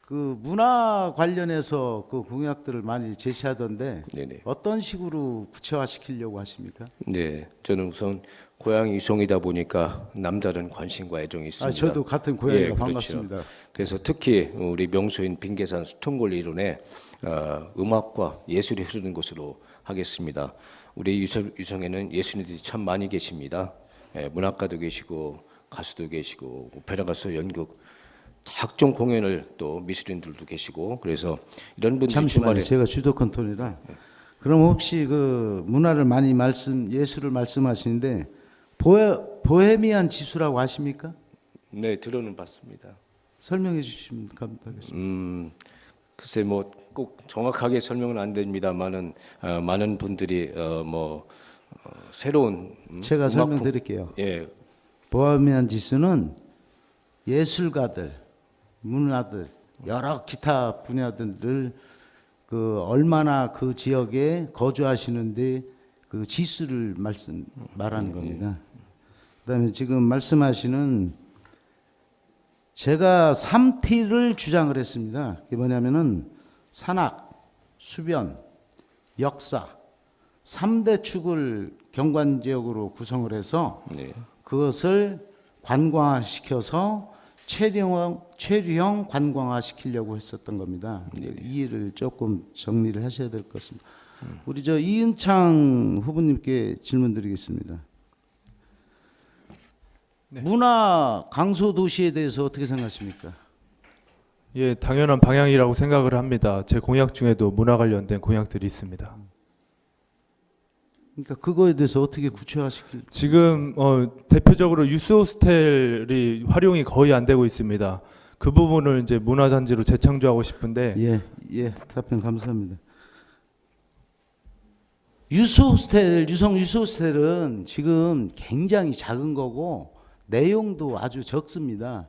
S2: 그 문화 관련해서 그 공약들을 많이 제시하던데
S3: 네네.
S2: 어떤 식으로 구체화시키려고 하십니까?
S3: 네, 저는 우선 고향이 유성이다 보니까 남다른 관심과 애정이 있습니다.
S2: 저도 같은 고향이라
S3: 그렇죠.
S2: 반갑습니다.
S3: 그래서 특히 우리 명소인 빙계산 수통골 이론에 음악과 예술이 흐르는 곳으로 하겠습니다. 우리 유성에는 예술인들이 참 많이 계십니다. 문학가도 계시고 가수도 계시고 오페라 가수, 연극, 각종 공연을 또 미술인들도 계시고 그래서 이런 분들이
S2: 잠시만요.
S3: 주말에
S2: 제가 주도권 톤이라. 그럼 혹시 그 문화를 많이 예술을 말씀하시는데 보헤미안 지수라고 아십니까?
S3: 네 들어는 봤습니다.
S2: 설명해 주시면 감사하겠습니다.
S3: 글쎄 뭐 꼭 정확하게 설명은 안 됩니다만은 많은 분들이 새로운
S2: 제가
S3: 음악
S2: 설명드릴게요.
S3: 예,
S2: 보헤미안 지수는 예술가들, 문화들, 여러 기타 분야들을 그 얼마나 그 지역에 거주하시는데 그 지수를 말하는 겁니다. 그다음에 지금 말씀하시는 제가 3T를 주장을 했습니다. 그게 뭐냐면은 산악, 수변, 역사 3대 축을 경관 지역으로 구성을 해서
S3: 네.
S2: 그것을 관광화시켜서 체류형 관광화시키려고 했었던 겁니다. 이 일을 조금 정리를 하셔야 될 것 같습니다. 우리 저 이은창 후보님께 질문드리겠습니다. 문화 강소 도시에 대해서 어떻게 생각하십니까?
S4: 예, 당연한 방향이라고 생각을 합니다. 제 공약 중에도 문화 관련된 공약들이 있습니다.
S2: 그러니까 그거에 대해서 어떻게 구체화시킬?
S4: 지금 대표적으로 유스 호스텔이 활용이 거의 안 되고 있습니다. 그 부분을 이제 문화단지로 재창조하고 싶은데
S2: 답변 감사합니다. 유성 유스 호스텔은 지금 굉장히 작은 거고 내용도 아주 적습니다.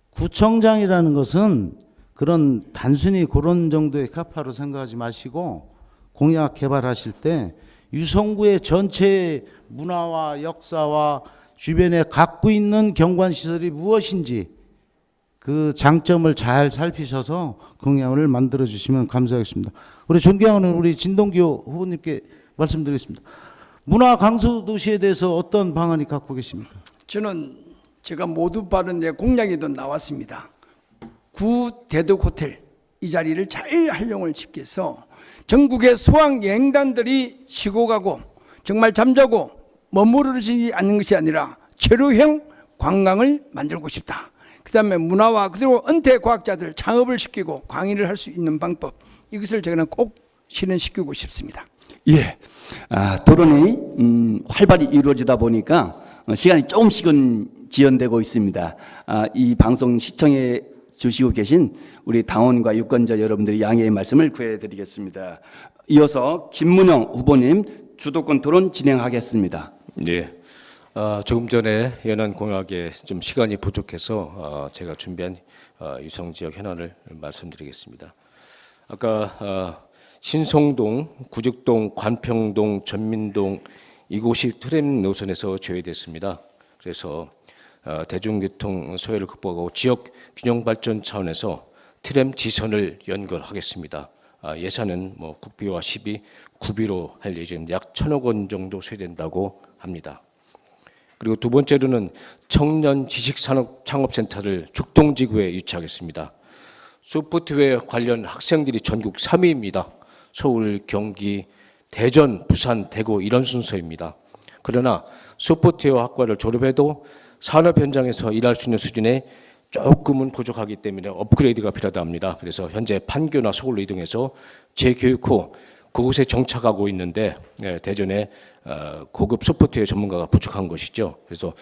S2: 구청장이라는 것은 그런 단순히 그런 정도의 카파로 생각하지 마시고 공약 개발하실 때 유성구의 전체 문화와 역사와 주변에 갖고 있는 경관시설이 무엇인지 그 장점을 잘 살피셔서 공약을 만들어 주시면 감사하겠습니다. 우리 존경하는 우리 진동규 후보님께 말씀드리겠습니다. 문화 강소 도시에 대해서 어떤 방안이 갖고 계십니까?
S5: 저는 제가 모두 바른 내 공약에도 나왔습니다. 구 대덕 호텔 이 자리를 잘 활용을 시켜서 전국의 수학 여행단들이 쉬고 가고 정말 잠자고 머무르지 않는 것이 아니라 체류형 관광을 만들고 싶다. 그다음에 문화와 그리고 은퇴 과학자들 창업을 시키고 강의를 할 수 있는 방법 이것을 저는 꼭 실현시키고 싶습니다.
S1: 예, 토론이 활발히 이루어지다 보니까 시간이 조금씩은 지연되고 있습니다. 이 방송 시청해 주시고 계신 우리 당원과 유권자 여러분들의 양해의 말씀을 구해드리겠습니다. 이어서 김문영 후보님 주도권 토론 진행하겠습니다.
S3: 네. 조금 전에 연한 공약에 좀 시간이 부족해서 제가 준비한 유성 지역 현안을 말씀드리겠습니다. 아까 신성동, 구죽동, 관평동, 전민동 이곳이 트램 노선에서 제외됐습니다. 그래서 대중교통 소외를 극복하고 지역 균형 발전 차원에서 트램 지선을 연결하겠습니다. 예산은 국비와 시비, 구비로 할 예정입니다. 약 1,000억 원 정도 소요된다고 합니다. 그리고 두 번째로는 청년 지식산업창업센터를 죽동지구에 유치하겠습니다. 소프트웨어 관련 학생들이 전국 3위입니다. 서울, 경기, 대전, 부산, 대구 이런 순서입니다. 그러나 소프트웨어 학과를 졸업해도 산업 현장에서 일할 수 있는 수준에 조금은 부족하기 때문에 업그레이드가 필요하답니다. 그래서 현재 판교나 서울로 이동해서 재교육 후 그곳에 정착하고 있는데 대전에 고급 소프트웨어 전문가가 부족한 것이죠. 그래서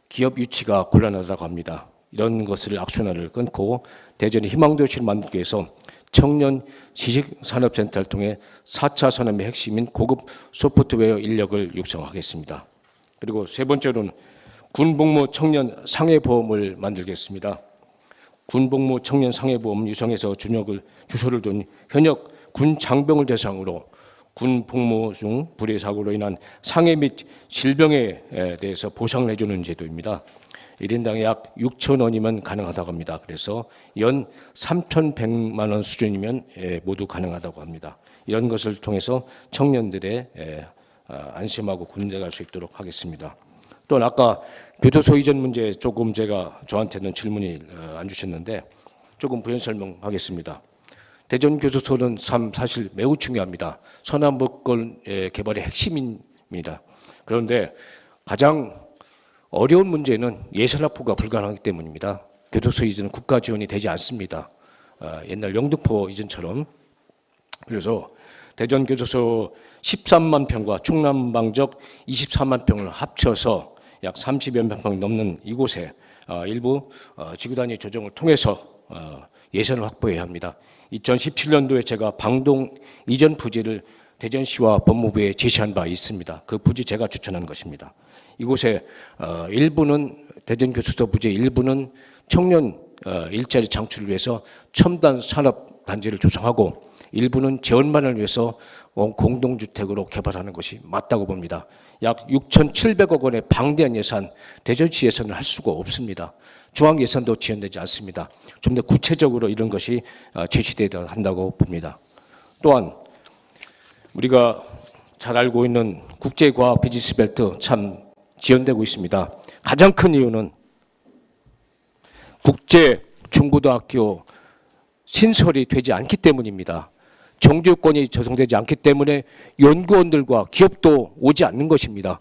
S3: 기업 유치가 곤란하다고 합니다. 이런 것을 악순환을 끊고 대전의 희망도시를 만들기 위해서 청년 지식산업센터를 통해 4차 산업의 핵심인 고급 소프트웨어 인력을 육성하겠습니다. 그리고 세 번째로는 군복무 청년 상해보험을 만들겠습니다. 군복무 청년 상해보험 유성에서 주소를 둔 현역 군 장병을 대상으로 군 복무 중 불의 사고로 인한 상해 및 질병에 대해서 보상을 해주는 제도입니다. 1인당에 약 6천 원이면 가능하다고 합니다. 그래서 연 3,100만 원 수준이면 모두 가능하다고 합니다. 이런 것을 통해서 청년들의 안심하고 군대 갈 수 있도록 하겠습니다. 또한 아까 교도소 이전 문제 조금 저한테는 질문이 안 주셨는데 조금 부연 설명하겠습니다. 대전 교도소는 사실 매우 중요합니다. 서남북권 개발의 핵심입니다. 그런데 가장 어려운 문제는 예산 확보가 불가능하기 때문입니다. 교도소 이전은 국가 지원이 되지 않습니다. 옛날 영등포 이전처럼. 그래서 대전 교도소 13만 평과 충남 방적 24만 평을 합쳐서 약 30여 평 넘는 이곳에 일부 지구 단위 조정을 통해서 예산을 확보해야 합니다. 2017년도에 제가 방동 이전 부지를 대전시와 법무부에 제시한 바 있습니다. 그 부지 제가 추천한 것입니다. 이곳에 일부는 대전 교도소 부지의 일부는 청년 일자리 창출을 위해서 첨단 산업 단지를 조성하고 일부는 재원만을 위해서 공동주택으로 개발하는 것이 맞다고 봅니다. 약 6,700억 원의 방대한 예산, 대전시 예산을 할 수가 없습니다. 중앙 예산도 지원되지 않습니다. 좀 더 구체적으로 이런 것이 제시되어야 한다고 봅니다. 또한 우리가 잘 알고 있는 국제과학 비즈니스 벨트 참 지연되고 있습니다. 가장 큰 이유는 국제 중고등학교 신설이 되지 않기 때문입니다. 정규권이 조성되지 않기 때문에 연구원들과 기업도 오지 않는 것입니다.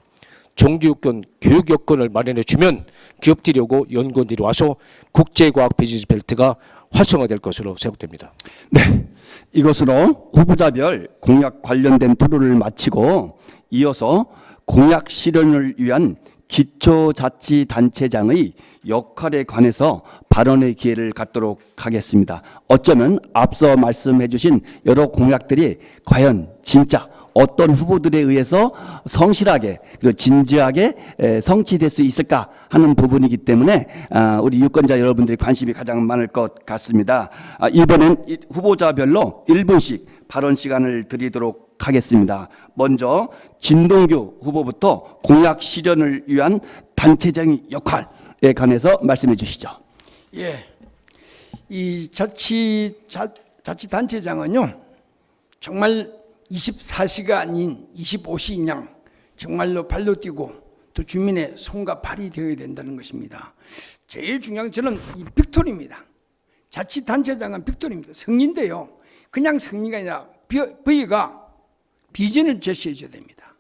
S3: 정규권 교육 여건을 마련해 주면 기업들이 오고 연구원들이 와서 국제과학 비즈니스 벨트가 활성화될 것으로 생각됩니다.
S1: 네, 이것으로 후보자별 공약 관련된 토론을 마치고 이어서 공약 실현을 위한 기초자치단체장의 역할에 관해서 발언의 기회를 갖도록 하겠습니다. 어쩌면 앞서 말씀해 주신 여러 공약들이 과연 진짜 어떤 후보들에 의해서 성실하게 그리고 진지하게 성취될 수 있을까 하는 부분이기 때문에 우리 유권자 여러분들이 관심이 가장 많을 것 같습니다. 이번엔 후보자별로 1분씩 발언 시간을 드리도록 하겠습니다. 먼저 진동규 후보부터 공약 실현을 위한 단체장의 역할에 관해서 말씀해 주시죠.
S5: 예, 이 자치단체장은요 정말 24시간인 25시인 정말로 발로 뛰고 또 주민의 손과 발이 되어야 된다는 것입니다. 제일 중요한 저는 이 빅토리입니다. 자치단체장은 빅토리입니다. 승리인데요. 그냥 승리가 아니라 V가 비전을 제시해 줘야 됩니다.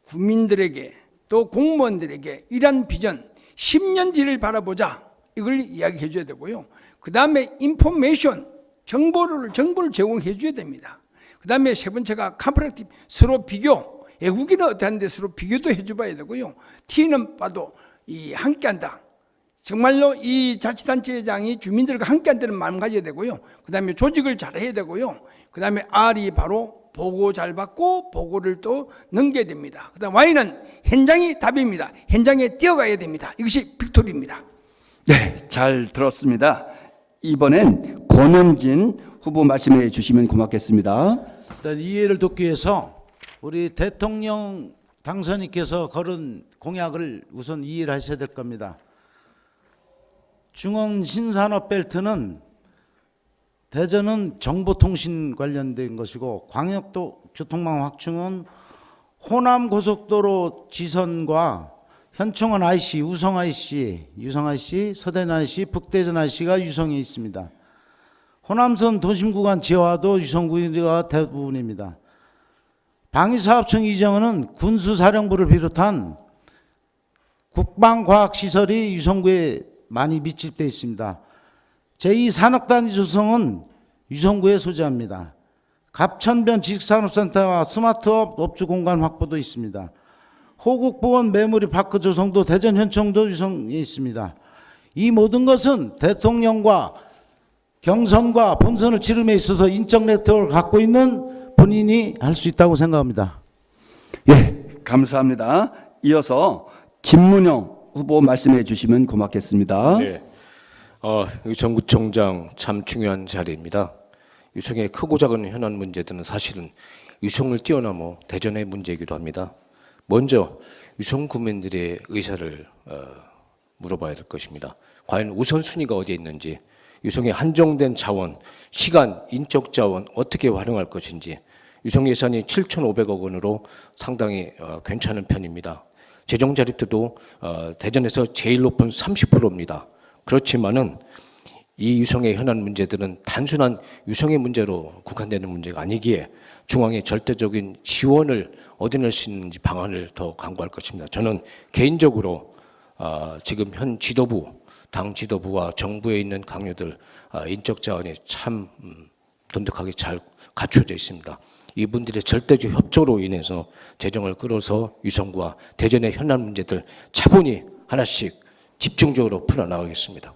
S5: 국민들에게 또 공무원들에게 이런 비전 10년 뒤를 바라보자 이걸 이야기해 줘야 되고요. 그 다음에 인포메이션 정보를 제공해 줘야 됩니다. 그 다음에 세 번째가 컴퍼레이티브 서로 비교, 애국인은 어떠한데 서로 비교도 해줘봐야 되고요. T는 봐도 이 함께한다. 정말로 이 자치단체장이 주민들과 함께한다는 마음 가져야 되고요. 그 다음에 조직을 잘해야 되고요. 그 다음에 R이 바로 보고 잘 받고 보고를 또 넘겨야 됩니다. 그 다음 Y는 현장이 답입니다. 현장에 뛰어가야 됩니다. 이것이 빅토리입니다.
S1: 네, 잘 들었습니다. 이번엔 권영진 후보 말씀해 주시면 고맙겠습니다.
S2: 일단 이해를 돕기 위해서 우리 대통령 당선인께서 걸은 공약을 우선 이해를 하셔야 될 겁니다. 중앙 신산업 벨트는 대전은 정보통신 관련된 것이고 광역도 교통망 확충은 호남 고속도로 지선과 현충원 IC, 우성 IC, 유성 IC, 서대는 IC, 북대전 IC가 유성에 있습니다. 호남선 도심구간 지하화도 유성구가 대부분입니다. 방위사업청 이정은 군수사령부를 비롯한 국방과학시설이 유성구에 많이 밀집되어 있습니다. 제2산업단지 조성은 유성구에 소재합니다. 갑천변 지식산업센터와 스마트업 업주공간 확보도 있습니다. 호국보건 메모리 파크 조성도 대전 현충도 유성에 있습니다. 이 모든 것은 대통령과 경선과 본선을 치름에 있어서 인적 네트워크를 갖고 있는 본인이 할 수 있다고 생각합니다.
S1: 예, 감사합니다. 이어서 김문영 후보 말씀해 주시면 고맙겠습니다.
S3: 네, 유성구청장 참 중요한 자리입니다. 유성의 크고 작은 현안 문제들은 사실은 유성을 뛰어넘어 대전의 문제이기도 합니다. 먼저 유성 구민들의 의사를 물어봐야 될 것입니다. 과연 우선순위가 어디에 있는지, 유성의 한정된 자원, 시간, 인적 자원 어떻게 활용할 것인지. 유성 예산이 7,500억 원으로 상당히 괜찮은 편입니다. 재정 자립도도 대전에서 제일 높은 30%입니다. 그렇지만은 이 유성의 현안 문제들은 단순한 유성의 문제로 국한되는 문제가 아니기에 중앙의 절대적인 지원을 얻어낼 수 있는지 방안을 더 강구할 것입니다. 저는 개인적으로 지금 현 지도부, 당 지도부와 정부에 있는 강요들 인적 자원이 참 돈독하게 잘 갖춰져 있습니다. 이분들의 절대적 협조로 인해서 재정을 끌어서 유성구와 대전의 현안 문제들 차분히 하나씩 집중적으로 풀어나가겠습니다.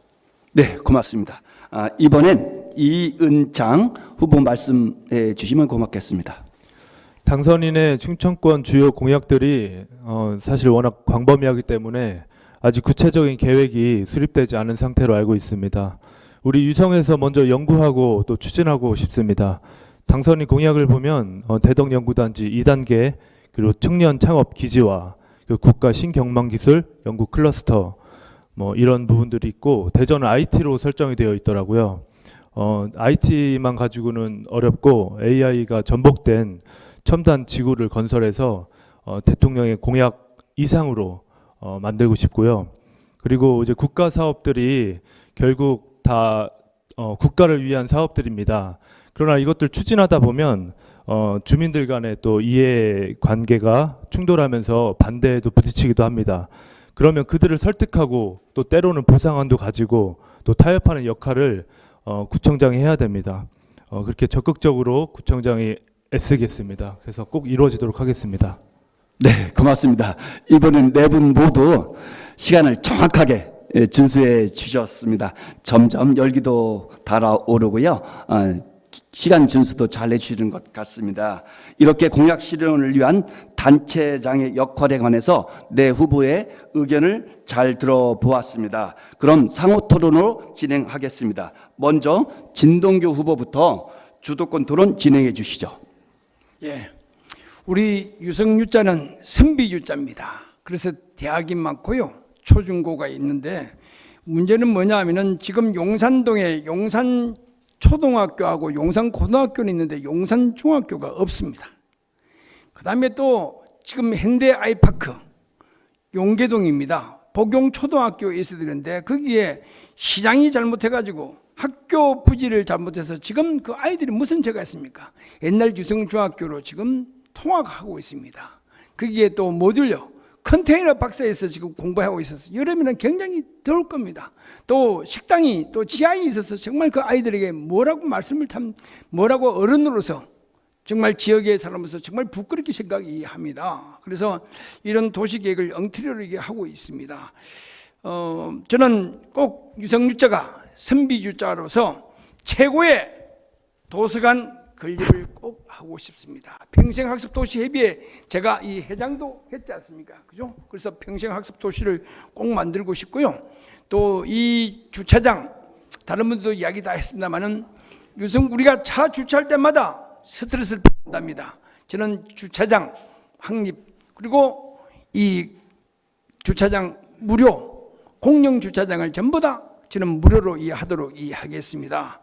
S1: 네, 고맙습니다. 이번엔 이은창 후보 말씀해 주시면 고맙겠습니다.
S4: 당선인의 충청권 주요 공약들이 사실 워낙 광범위하기 때문에 아직 구체적인 계획이 수립되지 않은 상태로 알고 있습니다. 우리 유성에서 먼저 연구하고 또 추진하고 싶습니다. 당선인 공약을 보면 대덕 연구단지 2단계, 그리고 청년 창업 기지화, 국가 신경망기술 연구 클러스터, 뭐 이런 부분들이 있고, 대전은 IT로 설정이 되어 있더라고요. IT만 가지고는 어렵고 AI가 전복된 첨단 지구를 건설해서 대통령의 공약 이상으로 만들고 싶고요. 그리고 이제 국가 사업들이 결국 다 국가를 위한 사업들입니다. 그러나 이것들 추진하다 보면 주민들 간의 또 이해 관계가 충돌하면서 반대에도 부딪히기도 합니다. 그러면 그들을 설득하고 또 때로는 보상안도 가지고 또 타협하는 역할을 구청장이 해야 됩니다. 그렇게 적극적으로 구청장이 애쓰겠습니다. 그래서 꼭 이루어지도록 하겠습니다.
S1: 네, 고맙습니다. 이번엔 네 분 모두 시간을 정확하게 준수해 주셨습니다. 점점 열기도 달아오르고요. 시간 준수도 잘 해주시는 것 같습니다. 이렇게 공약 실현을 위한 단체장의 역할에 관해서 네 후보의 의견을 잘 들어보았습니다. 그럼 상호 토론으로 진행하겠습니다. 먼저 진동규 후보부터 주도권 토론 진행해 주시죠.
S5: 예, 우리 유성유자는 선비유자입니다. 그래서 대학이 많고요, 초중고가 있는데 문제는 뭐냐 하면은 지금 용산동에 용산 초등학교하고 용산 고등학교는 있는데 용산 중학교가 없습니다. 그 다음에 또 지금 현대 아이파크 용계동입니다. 복용 초등학교에 있어야 되는데 거기에 시장이 잘못해가지고 학교 부지를 잘못해서 지금 그 아이들이 무슨 죄가 있습니까? 옛날 유성중학교로 지금 통학하고 있습니다. 거기에 또 모듈러 컨테이너 박스에서 지금 공부하고 있어서 여름에는 굉장히 더울 겁니다. 또 식당이 또 지하에 있어서 정말 그 아이들에게 뭐라고 말씀을 뭐라고 어른으로서 정말 지역의 사람으로서 정말 부끄럽게 생각이 합니다. 그래서 이런 도시계획을 엉터리로 하고 있습니다. 저는 꼭 유성유자가 선비유자로서 최고의 도서관 건립을 꼭 하고 싶습니다. 평생학습도시협의회 제가 이 회장도 했지 않습니까? 그죠? 그래서 평생학습도시를 꼭 만들고 싶고요. 또 이 주차장, 다른 분들도 이야기 다 했습니다만은 우리가 차 주차할 때마다 스트레스를 받는답니다. 저는 주차장 확립, 그리고 이 주차장 무료, 공영 주차장을 전부 다 저는 무료로 하도록 하겠습니다.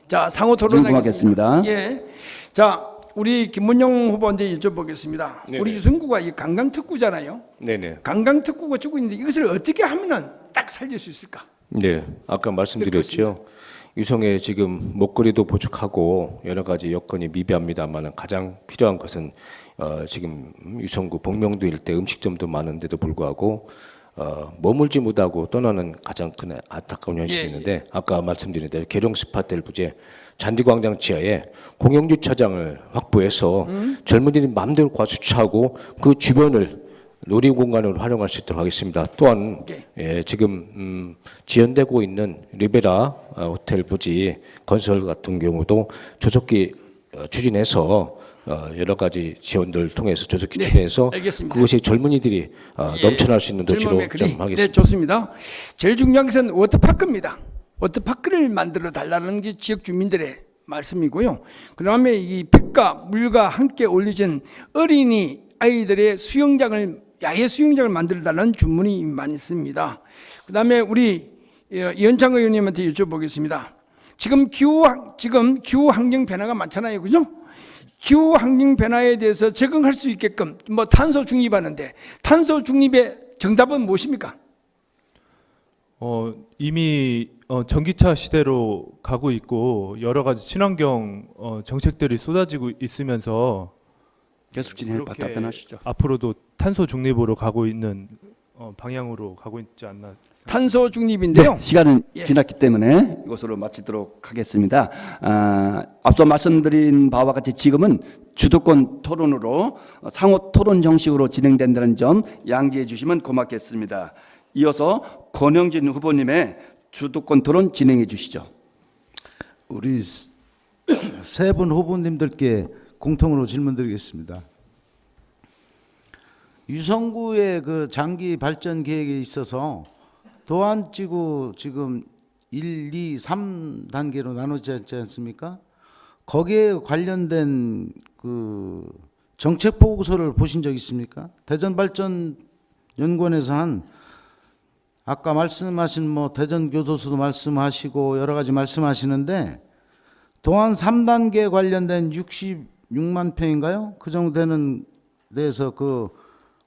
S5: 자, 상호 토론하겠습니다. 예. 자, 우리 김문영 후보한테 여쭤보겠습니다.
S3: 네네.
S5: 우리 유성구가 이 관광특구잖아요.
S3: 네네.
S5: 관광특구가 주고 있는데 이것을 어떻게 하면은 딱 살릴 수 있을까?
S3: 네, 아까 말씀드렸죠. 유성에 지금 먹거리도 부족하고 여러 가지 여건이 미비합니다만 가장 필요한 것은 지금 유성구 복명도 일대 음식점도 많은데도 불구하고 머물지 못하고 떠나는 가장 큰 안타까운 현실이 있는데, 아까 말씀드린 대로 계룡 스파텔 부재 잔디광장 지하에 공영주차장을 확보해서 젊은이들이 마음대로 과주차하고 그 주변을 놀이공간으로 활용할 수 있도록 하겠습니다. 또한 지금 지연되고 있는 리베라 호텔 부지 건설 같은 경우도 조속히 추진해서 여러 가지 지원들 통해서 조속히 추진해서 그것이 젊은이들이 넘쳐날 수 있는 도시로 좀 하겠습니다.
S5: 네, 좋습니다. 제일 중요한 것은 워터파크입니다. 워터파크를 만들어 달라는 게 지역 주민들의 말씀이고요. 그 다음에 이 빛과 물과 함께 올려진 어린이 아이들의 수영장을, 야외 수영장을 만들어달라는 주문이 많이 있습니다. 그 다음에 우리 이현창 의원님한테 여쭤보겠습니다. 지금 기후 환경 변화가 많잖아요, 그죠? 기후 환경 변화에 대해서 적응할 수 있게끔 뭐 탄소 중립하는데, 탄소 중립의 정답은 무엇입니까?
S4: 이미 전기차 시대로 가고 있고 여러 가지 친환경 정책들이 쏟아지고 있으면서
S1: 계속 진행해
S4: 그렇게
S1: 답변하시죠.
S4: 앞으로도 탄소 중립으로 가고 있는 방향으로 가고 있지 않나.
S5: 탄소 중립인데요.
S1: 시간은
S5: 예.
S1: 지났기 때문에 이것으로 마치도록 하겠습니다. 앞서 말씀드린 바와 같이 지금은 주도권 토론으로 상호 토론 형식으로 진행된다는 점 양지해 주시면 고맙겠습니다. 이어서 권영진 후보님의 주도권 토론 진행해 주시죠.
S2: 우리 세 분 후보님들께 공통으로 질문드리겠습니다. 유성구의 그 장기 발전 계획에 있어서 도안지구 지금 1, 2, 3단계로 나눠져 있지 않습니까? 거기에 관련된 그 정책 보고서를 보신 적 있습니까? 대전발전연구원에서 한 아까 말씀하신 뭐 대전교도소도 말씀하시고 여러 가지 말씀하시는데 도안 3단계 관련된 66만 평인가요? 그 정도 되는 데서 그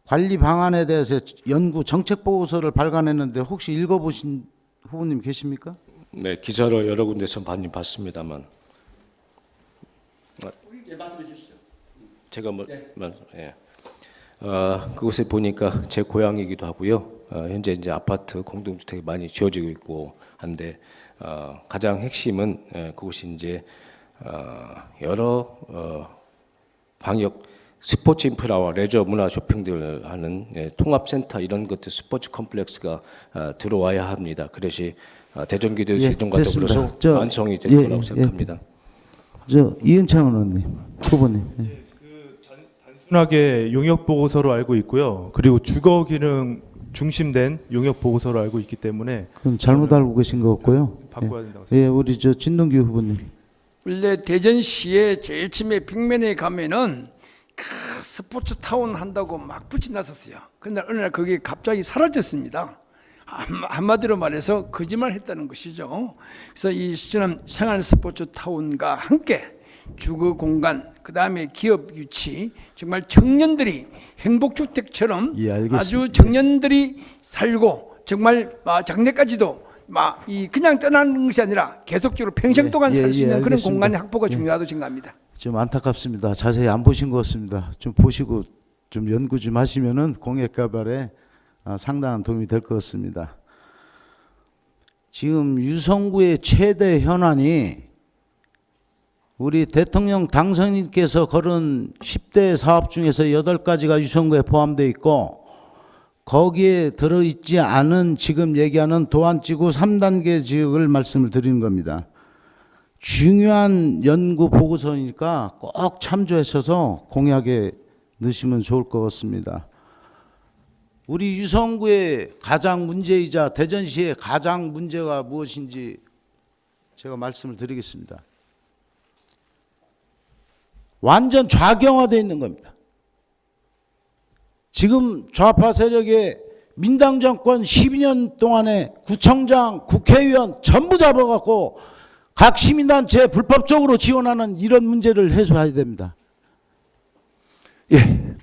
S2: 관리 방안에 대해서 연구 정책 보고서를 발간했는데 혹시 읽어보신 후보님 계십니까?
S3: 네, 기사로 여러 군데서 많이 봤습니다만
S1: 말씀해 주시죠.
S3: 제가 그곳에 보니까 제 고향이기도 하고요. 현재 이제 아파트 공동주택이 많이 지어지고 있고 한데 가장 핵심은 그곳이 이제 여러 방역 스포츠 인프라와 레저 문화 쇼핑들을 하는 통합센터 이런 것들 스포츠 컴플렉스가 들어와야 합니다. 그것이 대전교도 세종과
S2: 됐습니다.
S3: 더불어서 완성이 될 거라고 생각합니다.
S2: 이은창 의원님, 후보님.
S4: 단순하게 용역 보고서로 알고 있고요. 그리고 주거 기능 중심된 용역 보고서로 알고 있기 때문에
S2: 그럼 잘못 알고 계신 것 같고요.
S4: 바꿔야 된다고
S2: 예, 우리 진동기 후보님.
S5: 원래 대전시에 제일 처음에 빅맨에 가면은 스포츠 타운 한다고 막 붙이 났었어요. 그런데 어느 날 그게 갑자기 사라졌습니다. 한마디로 말해서 거짓말했다는 것이죠. 그래서 이 시절은 생활 스포츠 타운과 함께 주거 공간, 그 다음에 기업 유치, 정말 청년들이 행복주택처럼
S2: 예, 알겠습니다.
S5: 아주 청년들이 살고 정말 장래까지도 이 그냥 떠나는 것이 아니라 계속적으로 평생 동안 살 수 있는 그런
S2: 알겠습니다.
S5: 공간의 확보가 중요하다고 생각합니다.
S2: 좀 안타깝습니다. 자세히 안 보신 것 같습니다. 좀 보시고 좀 연구 좀 하시면은 공약 개발에 상당한 도움이 될 것 같습니다. 지금 유성구의 최대 현안이 우리 대통령 당선인께서 걸은 10대 사업 중에서 8가지가 유성구에 포함되어 있고 거기에 들어있지 않은 지금 얘기하는 도안지구 3단계 지역을 말씀을 드리는 겁니다. 중요한 연구 보고서니까 꼭 참조하셔서 공약에 넣으시면 좋을 것 같습니다. 우리 유성구의 가장 문제이자 대전시의 가장 문제가 무엇인지 제가 말씀을 드리겠습니다. 완전 좌경화되어 있는 겁니다. 지금 좌파 세력의 민당 정권 12년 동안에 구청장, 국회의원 전부 잡아갖고 각 시민단체 불법적으로 지원하는 이런 문제를 해소해야 됩니다.
S1: 예,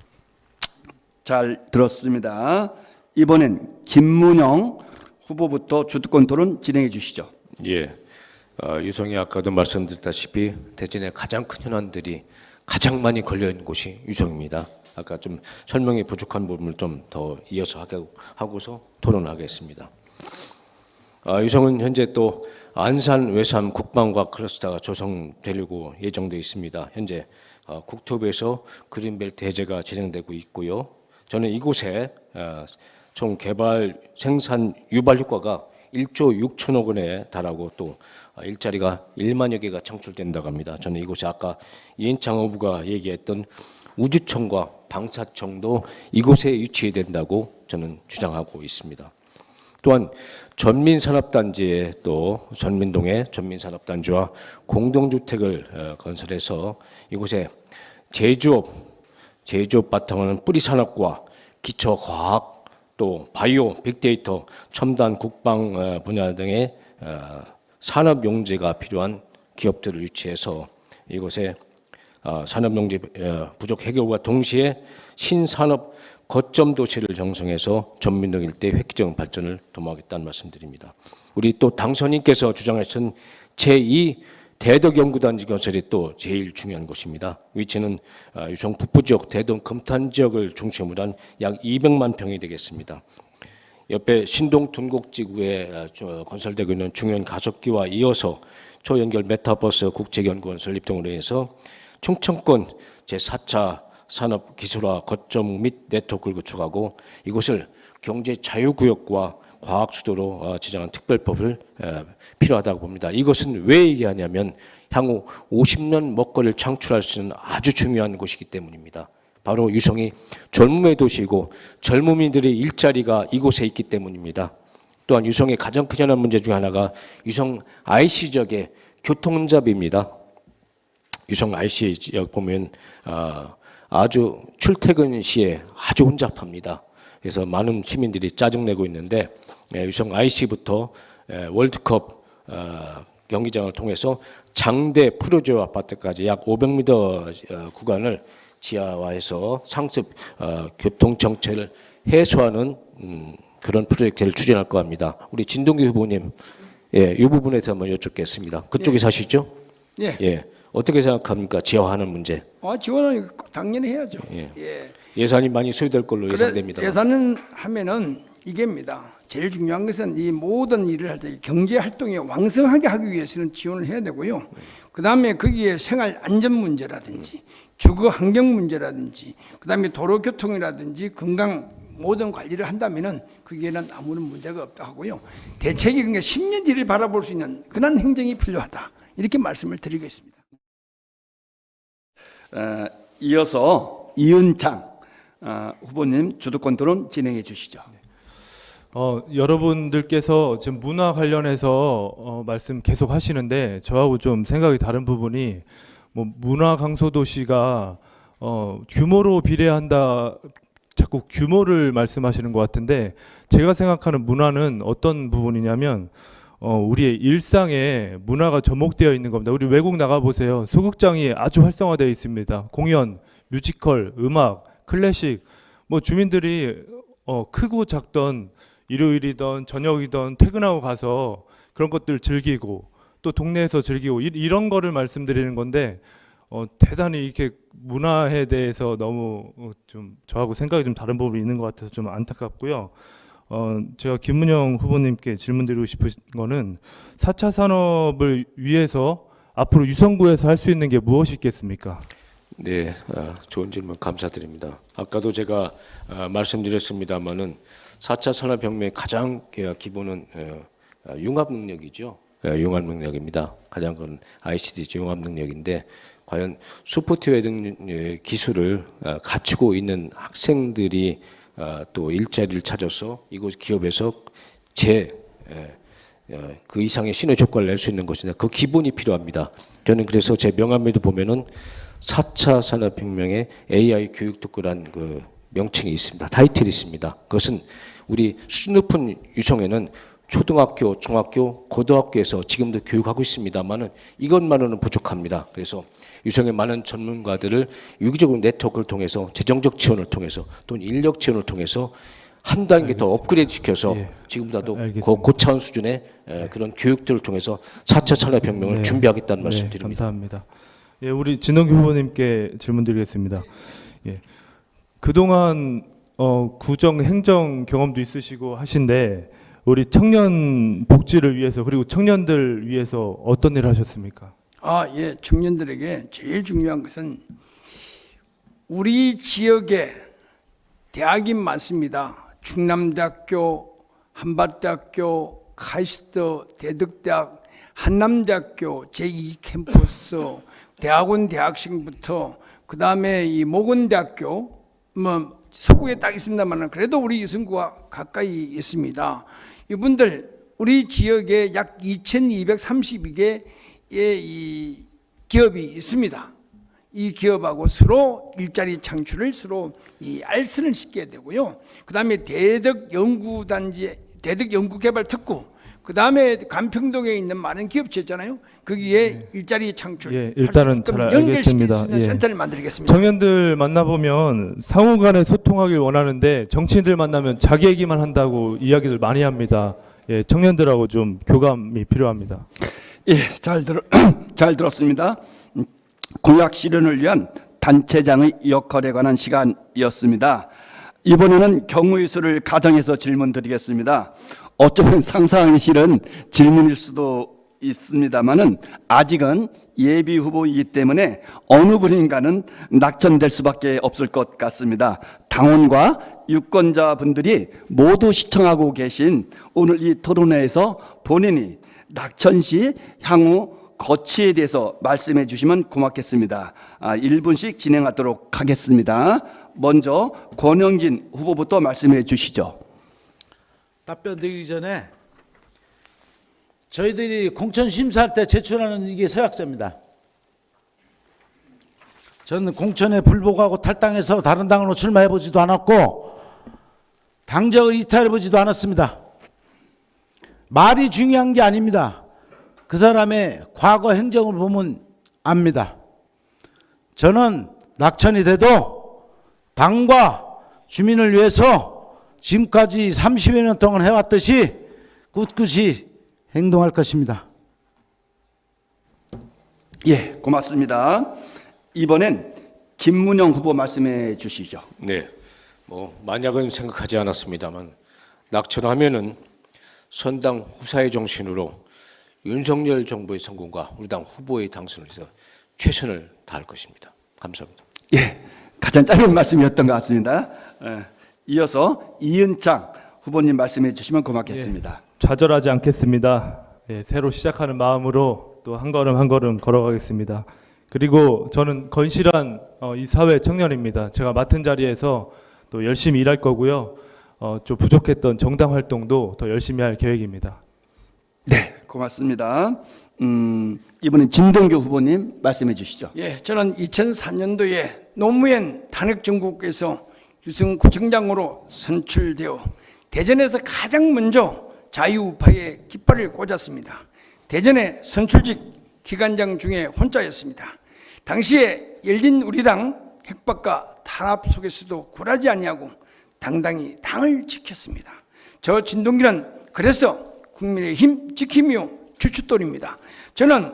S1: 잘 들었습니다. 이번엔 김문영 후보부터 주도권 토론 진행해 주시죠.
S3: 예, 유성이 아까도 말씀드렸다시피 대전의 가장 큰 현안들이 가장 많이 걸려 있는 곳이 유성입니다. 아까 좀 설명이 부족한 부분을 좀 더 이어서 하고서 토론하겠습니다. 유성은 현재 또 안산 외삼 국방과학 클러스터가 조성되려고 예정돼 있습니다. 현재 국토부에서 그린벨트 해제가 진행되고 있고요. 저는 이곳에 총 개발 생산 유발 효과가 1조 6천억 원에 달하고 또 일자리가 1만여 개가 창출된다고 합니다. 저는 이곳이 아까 이인창 후보가 얘기했던 우주청과 방사청도 이곳에 유치된다고 저는 주장하고 있습니다. 또한 전민산업단지에 또 전민동에 전민산업단지와 공동주택을 건설해서 이곳에 제조업 바탕으로 하는 뿌리산업과 기초과학 또 바이오, 빅데이터, 첨단 국방 분야 등의 산업 용재가 필요한 기업들을 유치해서 이곳에 산업 용재 부족 해결과 동시에 신산업 거점 도시를 형성해서 전민동 일대 획기적 발전을 도모하겠다는 말씀드립니다. 우리 또 당선인께서 주장하신 제2 대덕연구단지 건설이 또 제일 중요한 곳입니다. 위치는 유성 북부 지역 대동 금탄 지역을 중심으로 한 약 200만 평이 되겠습니다. 옆에 신동 둔곡지구에 건설되고 있는 중요한 가속기와 이어서 초연결 메타버스 국제연구원 설립 등으로 해서 충청권 제4차 산업기술화 거점 및 네트워크를 구축하고 이곳을 경제 자유구역과 과학 수도로 지정한 특별법을 필요하다고 봅니다. 이것은 왜 얘기하냐면 향후 50년 먹거리를 창출할 수 있는 아주 중요한 곳이기 때문입니다. 바로 유성이 젊음의 도시이고 젊은이들의 일자리가 이곳에 있기 때문입니다. 또한 유성의 가장 큰 문제 중 하나가 유성 IC 지역의 교통잡입니다. 유성 IC 지역 보면 아주 출퇴근 시에 아주 혼잡합니다. 그래서 많은 시민들이 짜증내고 있는데 유성 IC부터 월드컵 경기장을 통해서 장대 프로지오 아파트까지 약 500m 구간을 지하화해서 상습 교통 정체를 해소하는 그런 프로젝트를 추진할 거 합니다. 우리 진동규 후보님, 이 부분에서 한번 여쭙겠습니다. 그쪽에 사시죠?
S5: 예.
S3: 어떻게 생각합니까? 지하화하는 문제.
S5: 지원은 당연히 해야죠.
S3: 예산이 많이 소요될 걸로 예상됩니다.
S5: 예산은 하면은 이게입니다. 제일 중요한 것은 이 모든 일을 할 때 경제 활동이 왕성하게 하기 위해서는 지원을 해야 되고요. 그 다음에 거기에 생활 안전 문제라든지 주거 환경 문제라든지 그 다음에 도로 교통이라든지 건강 모든 관리를 한다면은 거기에는 아무런 문제가 없다 하고요. 대책이 그러니까 10년 뒤를 바라볼 수 있는 그런 행정이 필요하다. 이렇게 말씀을 드리겠습니다.
S1: 이어서 이은창 후보님 주도권 토론 진행해 주시죠.
S4: 여러분들께서 지금 문화 관련해서 말씀 계속 하시는데 저하고 좀 생각이 다른 부분이 뭐 문화 강소 도시가 규모로 비례한다. 자꾸 규모를 말씀하시는 것 같은데 제가 생각하는 문화는 어떤 부분이냐면 우리의 일상에 문화가 접목되어 있는 겁니다. 우리 외국 나가 보세요. 소극장이 아주 활성화되어 있습니다. 공연, 뮤지컬, 음악, 클래식, 뭐 주민들이 크고 작던 일요일이든 저녁이든 퇴근하고 가서 그런 것들 즐기고 또 동네에서 즐기고 이런 거를 말씀드리는 건데 대단히 이렇게 문화에 대해서 너무 좀 저하고 생각이 좀 다른 부분이 있는 것 같아서 좀 안타깝고요. 제가 김문영 후보님께 질문드리고 싶은 거는 4차 산업을 위해서 앞으로 유성구에서 할 수 있는 게 무엇이 있겠습니까?
S3: 네, 좋은 질문 감사드립니다. 아까도 제가 말씀드렸습니다마는 4차 산업혁명의 가장 기본은 융합 능력이죠. 융합 능력입니다. 가장 큰 ICT 융합 능력인데 과연 소프트웨어 등 기술을 갖추고 있는 학생들이 또 일자리를 찾아서 이곳 기업에서 그 이상의 시너지 효과를 낼 수 있는 것이냐 그 기본이 필요합니다. 저는 그래서 제 명함에도 보면은 4차 산업혁명의 AI 교육특구란 그 명칭이 있습니다. 타이틀이 있습니다. 그것은 우리 수준 높은 유성에는 초등학교, 중학교, 고등학교에서 지금도 교육하고 있습니다만은 이것만으로는 부족합니다. 그래서 유성의 많은 전문가들을 유기적으로 네트워크를 통해서 재정적 지원을 통해서 또는 인력 지원을 통해서 한 단계 더 업그레이드 시켜서 지금보다도 고차원 수준의 그런 교육들을 통해서 4차 산업혁명을 준비하겠다는 말씀 드립니다.
S4: 감사합니다. 우리 진동규 후보님께 질문드리겠습니다. 그동안 구정 행정 경험도 있으시고 하신데 우리 청년 복지를 위해서 그리고 청년들 위해서 어떤 일을 하셨습니까?
S5: 청년들에게 제일 중요한 것은 우리 지역에 대학이 많습니다. 충남대학교, 한밭대학교, 카이스트, 대덕대학, 한남대학교, 제2캠퍼스, 대학원 대학생부터 그 다음에 이 모건대학교, 서구에 딱 있습니다만 그래도 우리 유성구와 가까이 있습니다. 이분들 우리 지역에 약 2,232개의 이 기업이 있습니다. 이 기업하고 서로 일자리 창출을 서로 이 알선을 시켜야 되고요. 그 다음에 대덕 연구단지, 대덕 연구개발특구, 그 다음에 간평동에 있는 많은 기업체 있잖아요. 거기에 일자리 창출,
S4: 예, 일단은 잘
S5: 연결시킬 수
S4: 알겠습니다.
S5: 있는
S4: 예.
S5: 센터를 만들겠습니다.
S4: 청년들 만나보면 상호 간에 소통하길 원하는데 정치인들 만나면 자기 얘기만 한다고 이야기를 많이 합니다. 예, 청년들하고 좀 교감이 필요합니다.
S1: 예, 잘 들었습니다. 공약 실현을 위한 단체장의 역할에 관한 시간이었습니다. 이번에는 경우의 수를 가정해서 질문 드리겠습니다. 어쩌면 상상하기 싫은 질문일 수도 있습니다만은 아직은 예비 후보이기 때문에 어느 분인가는 낙천될 수밖에 없을 것 같습니다. 당원과 유권자분들이 모두 시청하고 계신 오늘 이 토론회에서 본인이 낙천시 향후 거치에 대해서 말씀해 주시면 고맙겠습니다. 1분씩 진행하도록 하겠습니다. 먼저 권영진 후보부터 말씀해 주시죠.
S2: 답변 드리기 전에 저희들이 공천 심사할 때 제출하는 이게 서약서입니다. 저는 공천에 불복하고 탈당해서 다른 당으로 출마해 보지도 않았고 당적을 이탈해 보지도 않았습니다. 말이 중요한 게 아닙니다. 그 사람의 과거 행정을 보면 압니다. 저는 낙천이 돼도 당과 주민을 위해서 지금까지 30여 년 동안 해왔듯이 꿋꿋이 행동할 것입니다.
S1: 예, 고맙습니다. 이번엔 김문영 후보 말씀해 주시죠.
S3: 네, 뭐 만약은 생각하지 않았습니다만 낙천하면은 선당 후사의 정신으로 윤석열 정부의 성공과 우리 당 후보의 당선을 위해서 최선을 다할 것입니다. 감사합니다.
S1: 예, 가장 짧은 말씀이었던 것 같습니다. 이어서 이은창 후보님 말씀해 주시면 고맙겠습니다.
S4: 좌절하지 않겠습니다. 예, 새로 시작하는 마음으로 또 한 걸음 한 걸음 걸어가겠습니다. 그리고 저는 건실한 이 사회 청년입니다. 제가 맡은 자리에서 또 열심히 일할 거고요. 좀 부족했던 정당 활동도 더 열심히 할 계획입니다.
S1: 네, 고맙습니다. 이번엔 진동규 후보님 말씀해 주시죠.
S5: 예, 저는 2004년도에 노무현 탄핵 정국에서 유성구청장으로 선출되어 대전에서 가장 먼저 자유우파의 깃발을 꽂았습니다. 대전의 선출직 기관장 중에 혼자였습니다. 당시에 열린 우리당 핵박과 탄압 속에서도 굴하지 아니하고 당당히 당을 지켰습니다. 저 진동규는 그래서 국민의힘 지킴이요 주춧돌입니다. 저는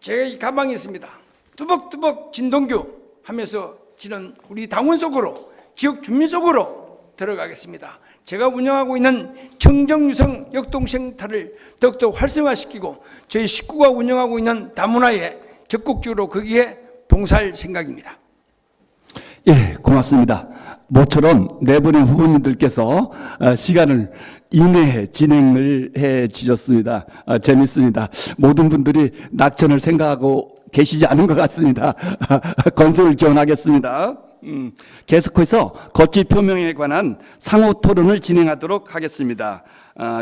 S5: 제가 이 가방이 있습니다. 뚜벅뚜벅 진동규 하면서 저는 우리 당원 속으로 지역 주민 속으로 들어가겠습니다. 제가 운영하고 있는 청정유성 역동센터를 더욱더 활성화시키고 저희 식구가 운영하고 있는 다문화에 적극적으로 거기에 봉사할 생각입니다.
S1: 예, 고맙습니다. 모처럼 네 분의 후보님들께서 시간을 이내에 진행을 해 주셨습니다. 재밌습니다. 모든 분들이 낙천을 생각하고 계시지 않은 것 같습니다. 건설을 지원하겠습니다. 계속해서 거치 표명에 관한 상호 토론을 진행하도록 하겠습니다.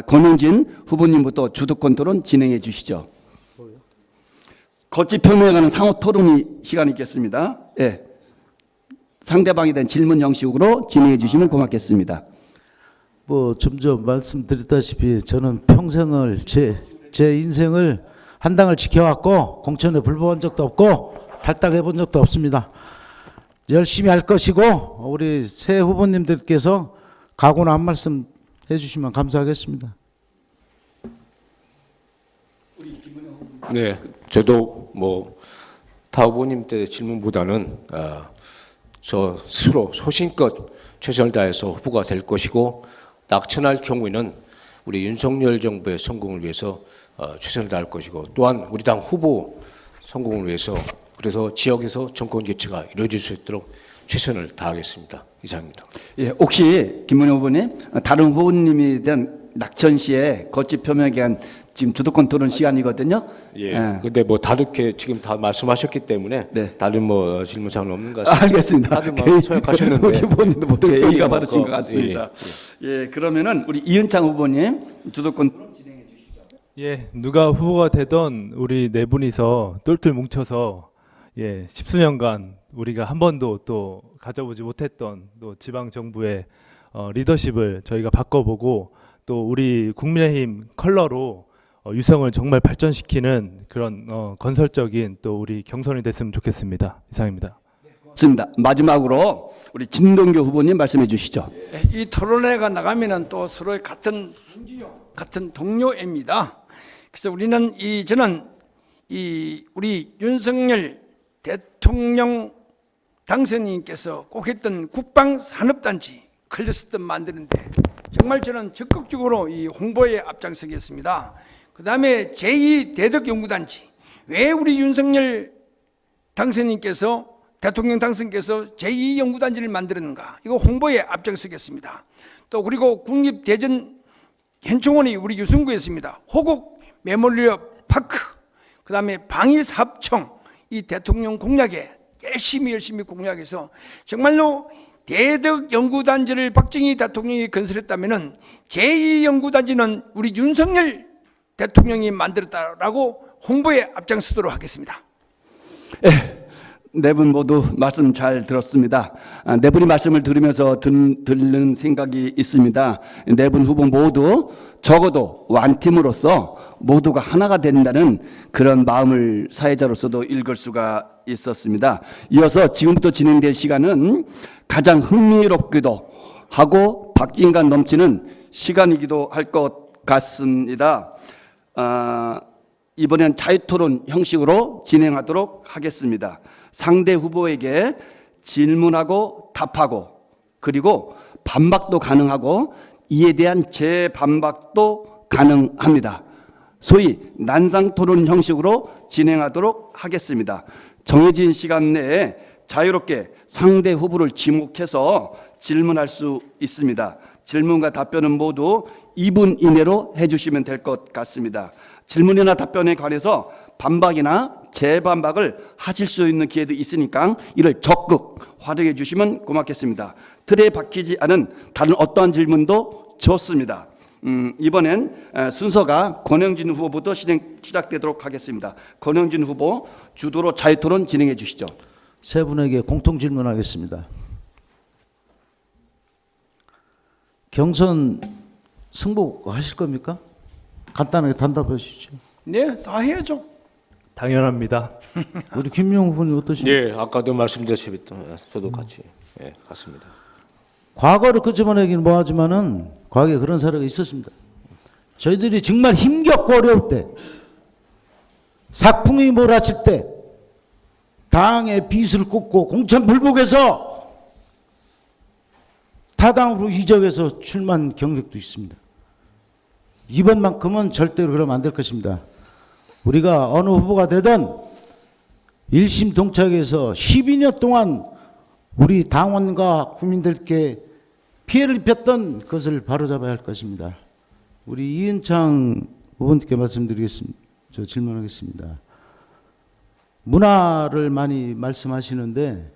S1: 권영진 후보님부터 주도권 토론 진행해 주시죠. 거치 표명에 관한 상호 토론이 시간이 있겠습니다. 예. 상대방에 대한 질문 형식으로 진행해 주시면 고맙겠습니다.
S2: 뭐 점점 말씀드렸다시피 저는 평생을 제 인생을 한 당을 지켜왔고 공천에 불복한 적도 없고 탈당해 본 적도 없습니다. 열심히 할 것이고 우리 새 후보님들께서 각오나 한 말씀 해주시면 감사하겠습니다.
S3: 네, 저도 뭐 타 후보님 때 질문보다는 저 스스로 소신껏 최선을 다해서 후보가 될 것이고 낙천할 경우에는 우리 윤석열 정부의 성공을 위해서 최선을 다할 것이고 또한 우리 당 후보 성공을 위해서 그래서 지역에서 정권 교체가 이루어질 수 있도록 최선을 다하겠습니다. 이상입니다.
S1: 예, 혹시 김문영 후보님 다른 후보님에 대한 낙천시의 거치 표명에 대한 지금 주도권 토론 시간이거든요.
S3: 예. 근데 뭐 다들 이렇게 지금 다 말씀하셨기 때문에
S1: 네.
S3: 다른 뭐 질문 사항은 없는 것 같습니다.
S1: 알겠습니다.
S3: 다들 뭐 서약하셨는데
S1: 우리 후보님도 모두
S3: 특별히
S1: 예의가
S3: 뭐
S1: 바르신
S3: 그-
S1: 것 같습니다. 예, 그러면은 우리 이은창 후보님 주도권 토론 진행해 주시죠.
S4: 예, 누가 후보가 되던 우리 네 분이서 똘똘 뭉쳐서 예, 십수년간 우리가 한 번도 또 가져보지 못했던 또 지방 정부의 리더십을 저희가 바꿔보고 또 우리 국민의힘 컬러로 유성을 정말 발전시키는 그런 건설적인 또 우리 경선이 됐으면 좋겠습니다. 이상입니다.
S1: 맞습니다. 마지막으로 우리 진동규 후보님 말씀해 주시죠.
S5: 이 토론회가 나가면은 또 서로의 같은 동료입니다. 그래서 저는 우리 윤석열 대통령 당선인께서 꼭 했던 국방산업단지 클러스터 만드는데 정말 저는 적극적으로 이 홍보에 앞장서겠습니다. 그 다음에 제2대덕연구단지, 왜 우리 윤석열 대통령 당선인께서 제2연구단지를 만들었는가, 이거 홍보에 앞장서겠습니다. 또 그리고 국립대전 현충원이 우리 유성구에 있습니다. 호국 메모리얼 파크, 그 다음에 방위사업청, 이 대통령 공약에 열심히 공약해서 정말로 대덕연구단지를 박정희 대통령이 건설했다면 제2연구단지는 우리 윤석열 대통령이 만들었다라고 홍보에 앞장서도록 하겠습니다.
S1: 네 분 모두 말씀 잘 들었습니다. 네 분이 말씀을 들으면서 듣는 생각이 있습니다. 네 분 후보 모두 적어도 완팀으로서 모두가 하나가 된다는 그런 마음을 사회자로서도 읽을 수가 있었습니다. 이어서 지금부터 진행될 시간은 가장 흥미롭기도 하고 박진감 넘치는 시간이기도 할 것 같습니다. 이번엔 자유토론 형식으로 진행하도록 하겠습니다. 상대 후보에게 질문하고 답하고 그리고 반박도 가능하고 이에 대한 재반박도 가능합니다. 소위 난상토론 형식으로 진행하도록 하겠습니다. 정해진 시간 내에 자유롭게 상대 후보를 지목해서 질문할 수 있습니다. 질문과 답변은 모두 2분 이내로 해주시면 될 것 같습니다. 질문이나 답변에 관해서 반박이나 재반박을 하실 수 있는 기회도 있으니까 이를 적극 활용해 주시면 고맙겠습니다. 틀에 박히지 않은 다른 어떠한 질문도 좋습니다. 이번엔 순서가 권영진 후보부터 시작되도록 하겠습니다. 권영진 후보 주도로 자유토론 진행해 주시죠.
S2: 세 분에게 공통 질문하겠습니다. 경선 승복하실 겁니까? 간단하게 단답해 주시죠.
S5: 네, 다 해야죠.
S4: 당연합니다.
S2: 우리 김용 후보님 어떠십니까?
S3: 예, 아까도 말씀드렸지만 저도 같이 같습니다.
S2: 과거를 끄집어내기는 뭐하지만은 과거에 그런 사례가 있었습니다. 저희들이 정말 힘겹고 어려울 때, 삭풍이 몰아칠 때, 당의 빚을 꽂고 공천불복해서 타당으로 이적해서 출마한 경력도 있습니다. 이번만큼은 절대로 그러면 안 될 것입니다. 우리가 어느 후보가 되든 일심동착해서 12년 동안 우리 당원과 국민들께 피해를 입혔던 것을 바로잡아야 할 것입니다. 우리 이은창 의원님께 말씀드리겠습니다. 저 질문하겠습니다. 문화를 많이 말씀하시는데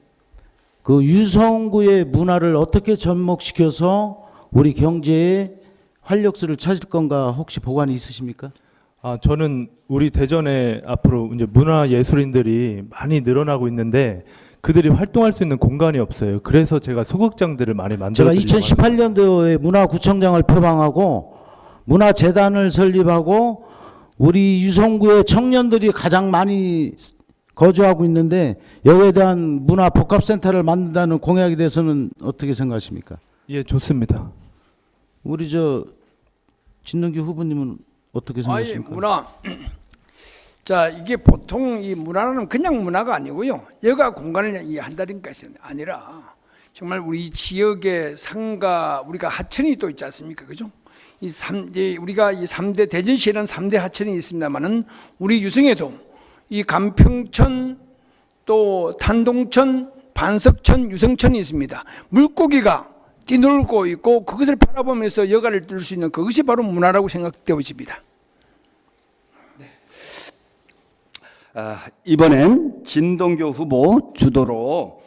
S2: 그 유성구의 문화를 어떻게 접목시켜서 우리 경제에 활력소를 찾을 건가 혹시 보관이 있으십니까?
S4: 저는 우리 대전에 앞으로 이제 문화 예술인들이 많이 늘어나고 있는데 그들이 활동할 수 있는 공간이 없어요. 그래서 제가 소극장들을 많이 만들어
S2: 제가 2018년도에 문화구청장을 표방하고 문화재단을 설립하고 우리 유성구의 청년들이 가장 많이 거주하고 있는데 여기에 대한 문화 복합센터를 만든다는 공약에 대해서는 어떻게 생각하십니까?
S4: 예, 좋습니다.
S2: 우리 진능규 후보님은 어떻게 생각하십니까?
S5: 문화. 자, 이게 보통 이 문화는 그냥 문화가 아니고요. 여가 공간을 한다는 것이 아니라 정말 우리 지역의 상가, 우리가 하천이 또 있지 않습니까? 그죠? 우리가 이 3대, 대전시에는 3대 하천이 있습니다만은 우리 유성에도 이 간평천, 또 탄동천, 반석천, 유성천이 있습니다. 물고기가 뛰놀고 있고 그것을 바라보면서 여가를 뚫을 수 있는 그것이 바로 문화라고 생각되어집니다.
S1: 이번엔 진동규 후보 주도로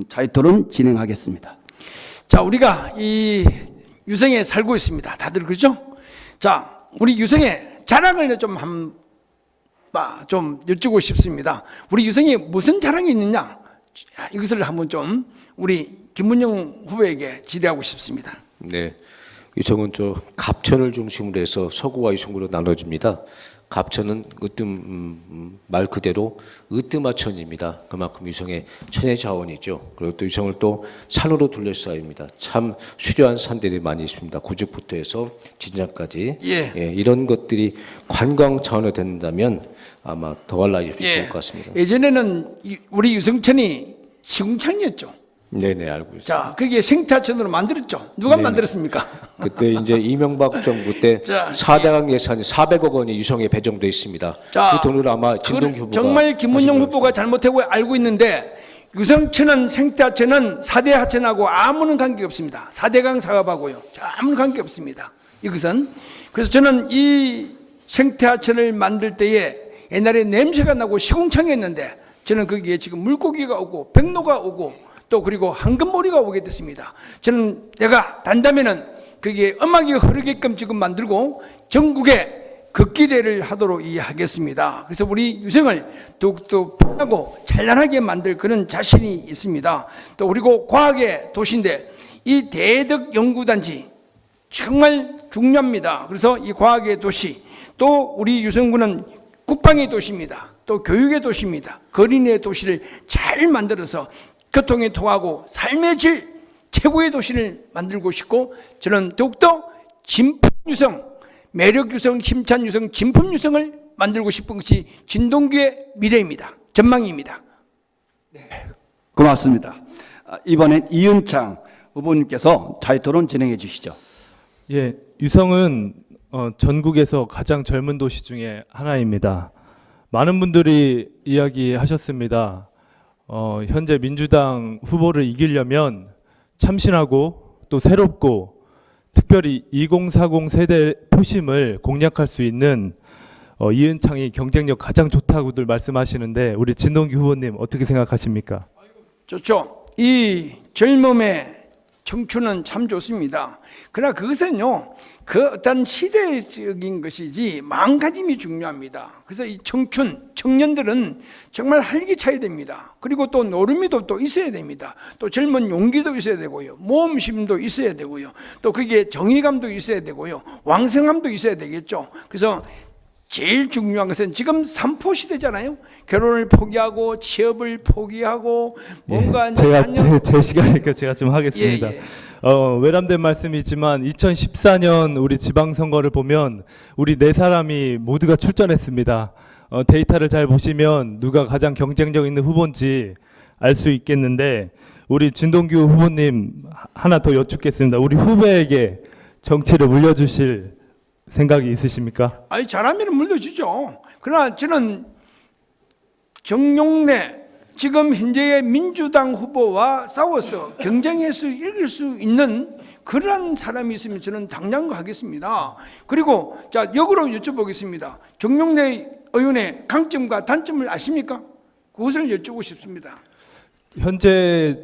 S1: 자유토론 진행하겠습니다.
S5: 자, 우리가 이 유성에 살고 있습니다. 다들 그렇죠? 자, 우리 유성의 자랑을 좀 여쭈고 싶습니다. 우리 유성에 무슨 자랑이 있느냐? 이것을 한번 좀 우리 김문영 후보에게 질의하고 싶습니다.
S3: 네, 유성은 갑천을 중심으로 해서 서구와 유성구로 나눠집니다. 갑천은 말 그대로 으뜸하천입니다. 그만큼 유성의 천혜 자원이죠. 그리고 또 유성을 또 산으로 둘러싸입니다. 참 수려한 산들이 많이 있습니다. 구죽부터 해서 진장까지.
S5: 예.
S3: 이런 것들이 관광 차원으로 된다면 아마 더할 나위 없이 좋을 것 같습니다.
S5: 예전에는 우리 유성천이 시궁창이었죠.
S3: 네네, 알고 있습니다.
S5: 자, 그게 생태하천으로 만들었죠. 누가
S3: 네네.
S5: 만들었습니까?
S3: 그때 이제 이명박 정부 때
S5: 자,
S3: 4대강 예산이 400억 원이 유성에 배정돼 있습니다.
S5: 자,
S3: 그 돈으로 아마 진동규 후보가
S5: 정말 김문영 후보가 잘못하고 알고 있는데 유성천은 생태하천은 4대 하천하고 아무런 관계 없습니다. 4대강 사업하고요. 아무런 관계 없습니다. 이것은 그래서 저는 이 생태하천을 만들 때에 옛날에 냄새가 나고 시궁창이었는데 저는 거기에 지금 물고기가 오고 백로가 오고 또 그리고 황금보리가 오게 됐습니다. 저는 내가 단다면은 거기에 음악이 흐르게끔 지금 만들고 전국에 걷기대를 하도록 하겠습니다. 그래서 우리 유성을 더욱더 편하고 찬란하게 만들 그런 자신이 있습니다. 또 그리고 과학의 도시인데 이 대덕연구단지 정말 중요합니다. 그래서 이 과학의 도시 또 우리 유성구는 국방의 도시입니다. 또 교육의 도시입니다. 거린의 도시를 잘 만들어서 교통이 통하고 삶의 질 최고의 도시를 만들고 싶고 저는 더욱더 진품유성, 매력유성, 힘찬유성, 진품유성을 만들고 싶은 것이 진동규의 미래입니다. 전망입니다.
S1: 고맙습니다. 이번엔 이은창 후보님께서 자유토론 진행해 주시죠.
S4: 예, 유성은 전국에서 가장 젊은 도시 중에 하나입니다. 많은 분들이 이야기하셨습니다. 현재 민주당 후보를 이기려면 참신하고 또 새롭고 특별히 2040 세대 표심을 공략할 수 있는 이은창이 경쟁력 가장 좋다고들 말씀하시는데 우리 진동규 후보님 어떻게 생각하십니까?
S5: 좋죠. 이 젊음의 청춘은 참 좋습니다. 그러나 그것은요, 그 어떤 시대적인 것이지 마음가짐이 중요합니다. 그래서 이 청년들은 정말 활기차야 됩니다. 그리고 또 노름이도 또 있어야 됩니다. 또 젊은 용기도 있어야 되고요. 모험심도 있어야 되고요. 또 그게 정의감도 있어야 되고요. 왕성함도 있어야 되겠죠. 그래서 제일 중요한 것은 지금 삼포 시대잖아요. 결혼을 포기하고 취업을 포기하고 뭔가
S4: 예, 제 시간이니까 제가 좀 하겠습니다.
S5: 예.
S4: 외람된 말씀이지만 2014년 우리 지방선거를 보면 우리 네 사람이 모두가 출전했습니다. 데이터를 잘 보시면 누가 가장 경쟁력 있는 후보인지 알 수 있겠는데 우리 진동규 후보님 하나 더 여쭙겠습니다. 우리 후배에게 정치를 물려주실 생각이 있으십니까?
S5: 아니 잘하면 물려주죠. 그러나 저는 정용래 지금 현재의 민주당 후보와 싸워서 경쟁해서 이길 수 있는 그런 사람이 있으면 저는 당장 가겠습니다. 그리고 자 역으로 여쭤보겠습니다. 정용래 의원의 강점과 단점을 아십니까? 그것을 여쭙고 싶습니다.
S4: 현재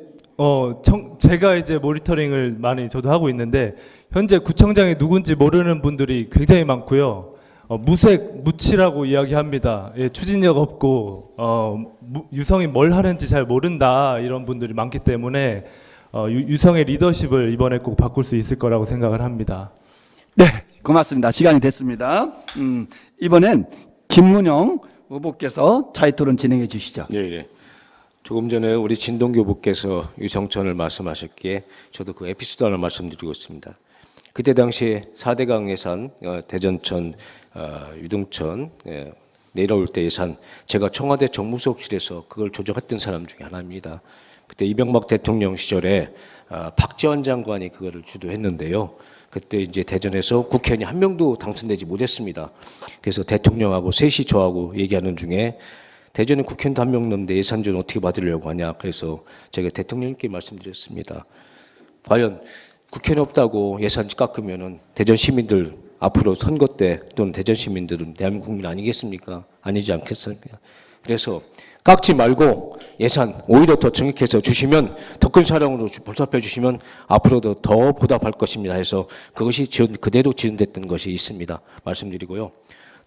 S4: 제가 이제 모니터링을 많이 저도 하고 있는데 현재 구청장이 누군지 모르는 분들이 굉장히 많고요. 무색 무치라고 이야기합니다. 예, 추진력 없고 유성이 뭘 하는지 잘 모른다 이런 분들이 많기 때문에 유성의 리더십을 이번에 꼭 바꿀 수 있을 거라고 생각을 합니다.
S1: 네, 고맙습니다. 시간이 됐습니다. 이번엔 김문영 후보께서 자유토론 진행해 주시죠.
S3: 네. 조금 전에 우리 진동규 후보께서 유성천을 말씀하셨기에 저도 그 에피소드 하나 말씀드리고 있습니다. 그때 당시에 4대강 예산, 대전천, 유등천 내려올 때 예산 제가 청와대 정무수석실에서 그걸 조정했던 사람 중에 하나입니다. 그때 이명박 대통령 시절에 박지원 장관이 그거를 주도했는데요. 그때 이제 대전에서 국회의원이 한 명도 당선되지 못했습니다. 그래서 대통령하고 셋이 저하고 얘기하는 중에 대전에 국회의원도 한 명 넘는데 예산 좀 어떻게 받으려고 하냐. 그래서 제가 대통령님께 말씀드렸습니다. 과연 국회의원 없다고 예산 깎으면은 대전 시민들 앞으로 선거 때 또는 대전 시민들은 대한민국 국민 아니겠습니까? 아니지 않겠습니까? 그래서 깎지 말고 예산 오히려 더 정액해서 주시면 더 큰 사랑으로 보답해 주시면 앞으로도 더 보답할 것입니다 해서 그것이 그대로 지원됐던 것이 있습니다. 말씀드리고요.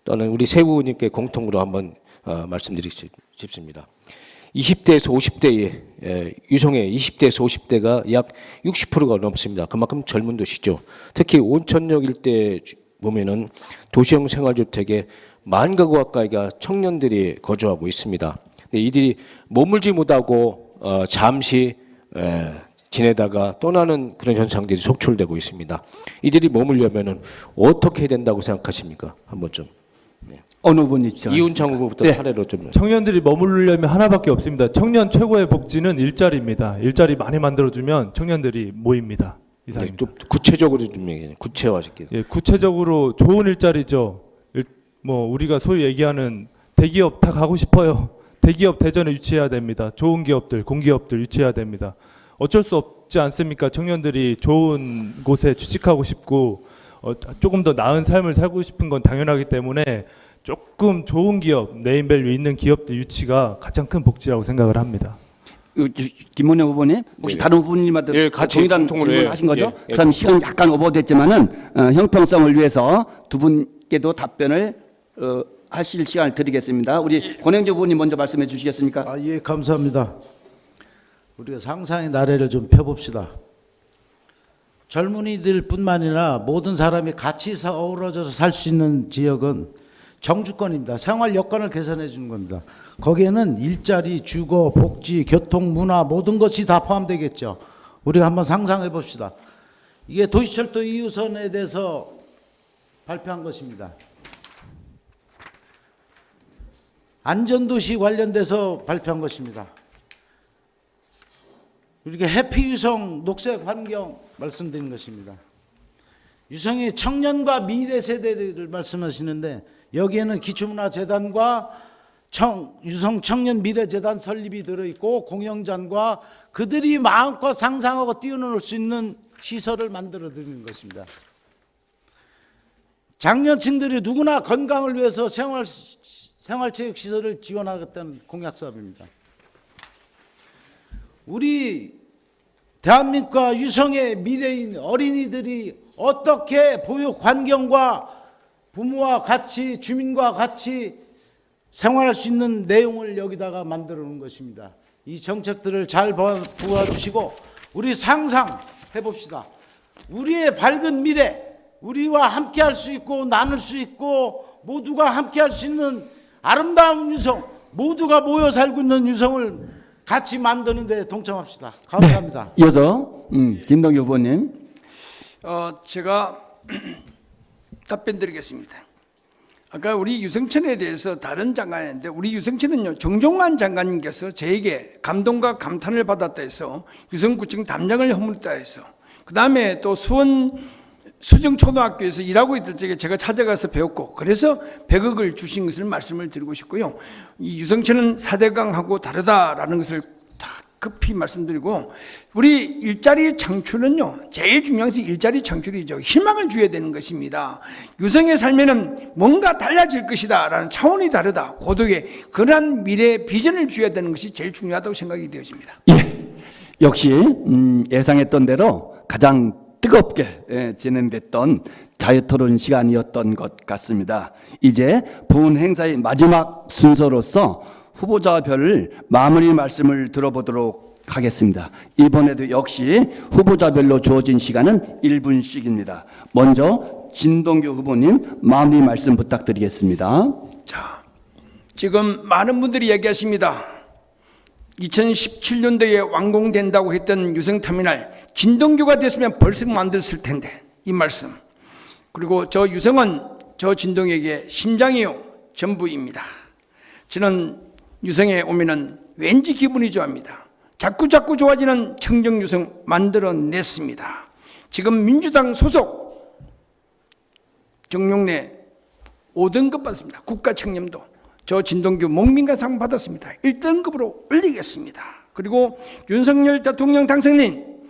S3: 또는 우리 세 후보님께 공통으로 한번 말씀드리고 싶습니다. 20대에서 50대의 유성의 20대에서 50대가 약 60%가 넘습니다. 그만큼 젊은 도시죠. 특히 온천역 일대 보면은 도시형 생활주택에 10,000가구 가까이가 청년들이 거주하고 있습니다. 근데 이들이 머물지 못하고 잠시 지내다가 떠나는 그런 현상들이 속출되고 있습니다. 이들이 머물려면은 어떻게 해야 된다고 생각하십니까? 한번 좀.
S1: 어느 후보님
S3: 이훈창 후보부터
S1: 네.
S3: 사례로 좀.
S4: 청년들이 머무르려면 하나밖에 없습니다. 청년 최고의 복지는 일자리입니다. 일자리 많이 만들어주면 청년들이 모입니다.
S3: 네,
S4: 이상입니다.
S3: 좀 구체적으로 좀 얘기해. 구체화시켜요.
S4: 예, 구체적으로 좋은 일자리죠. 우리가 소위 얘기하는 대기업 다 가고 싶어요. 대기업 대전에 유치해야 됩니다. 좋은 기업들, 공기업들 유치해야 됩니다. 어쩔 수 없지 않습니까? 청년들이 좋은 곳에 취직하고 싶고 조금 더 나은 삶을 살고 싶은 건 당연하기 때문에 조금 좋은 기업, 네임밸류 있는 기업들 유치가 가장 큰 복지라고 생각을 합니다.
S1: 김문혜 후보님 혹시
S3: 네.
S1: 다른 후보님한테
S3: 예, 같이
S1: 동일한
S3: 공통으로,
S1: 질문
S3: 예,
S1: 하신 거죠?
S3: 예,
S1: 그럼 시간 약간 오버됐지만은 형평성을 위해서 두 분께도 답변을 하실 시간을 드리겠습니다. 우리 권영주 후보님 먼저 말씀해 주시겠습니까?
S2: 예, 감사합니다. 우리가 상상의 나래를 좀 펴봅시다. 젊은이들뿐만 아니라 모든 사람이 같이 어우러져서 살 수 있는 지역은 정주권입니다. 생활 여건을 개선해 주는 겁니다. 거기에는 일자리, 주거, 복지, 교통, 문화 모든 것이 다 포함되겠죠. 우리가 한번 상상해 봅시다. 이게 도시철도 2호선에 대해서 발표한 것입니다. 안전도시 관련돼서 발표한 것입니다. 이렇게 해피유성, 녹색환경 말씀드린 것입니다. 유성의 청년과 미래 세대를 말씀하시는데 여기에는 기초문화재단과 유성 청년 미래재단 설립이 들어있고 공영장과 그들이 마음껏 상상하고 뛰어놀 수 있는 시설을 만들어 드리는 것입니다. 장년층들이 누구나 건강을 위해서 생활체육시설을 지원하겠다는 공약사업입니다. 우리 대한민국과 유성의 미래인 어린이들이 어떻게 보육 환경과 부모와 같이 주민과 같이 생활할 수 있는 내용을 여기다가 만들어 놓은 것입니다. 이 정책들을 잘 도와주시고 우리 상상해 봅시다. 우리의 밝은 미래, 우리와 함께 할 수 있고 나눌 수 있고 모두가 함께 할 수 있는 아름다운 유성, 모두가 모여 살고 있는 유성을 같이 만드는 데 동참합시다. 감사합니다.
S1: 네. 이어서 김동규 후보님.
S5: 제가 답변 드리겠습니다. 아까 우리 유성천에 대해서 다른 장관인데 우리 유성천은요 정종환 장관님께서 저에게 감동과 감탄을 받았다 해서 유성구청 담장을 허물었다 해서 그 다음에 또 수원 수정초등학교에서 일하고 있을 적에 제가 찾아가서 배웠고 그래서 100억을 주신 것을 말씀을 드리고 싶고요. 이 유성천은 4대강하고 다르다라는 것을 다 급히 말씀드리고 우리 일자리 창출은요 제일 중요한 것이 일자리 창출이죠. 희망을 줘야 되는 것입니다. 유성에 살면은 뭔가 달라질 것이다 라는 차원이 다르다 고독의 그러한 미래 비전을 줘야 되는 것이 제일 중요하다고 생각이 되어집니다.
S1: 예, 역시 예상했던 대로 가장 뜨겁게 진행됐던 자유토론 시간이었던 것 같습니다. 이제 본 행사의 마지막 순서로서 후보자별 마무리 말씀을 들어보도록 하겠습니다. 이번에도 역시 후보자별로 주어진 시간은 1분씩입니다. 먼저 진동규 후보님 마무리 말씀 부탁드리겠습니다.
S5: 자, 지금 많은 분들이 얘기하십니다. 2017년도에 완공된다고 했던 유성터미널 진동규가 됐으면 벌써 만들었을 텐데 이 말씀. 그리고 저 유성은 저 진동에게 심장이요 전부입니다. 저는 유성에 오면은 왠지 기분이 좋아합니다. 자꾸 좋아지는 청정유성 만들어냈습니다. 지금 민주당 소속 정용래 5등급 받습니다. 국가청렴도 저 진동규 목민가상 받았습니다. 1등급으로 올리겠습니다. 그리고 윤석열 대통령 당선인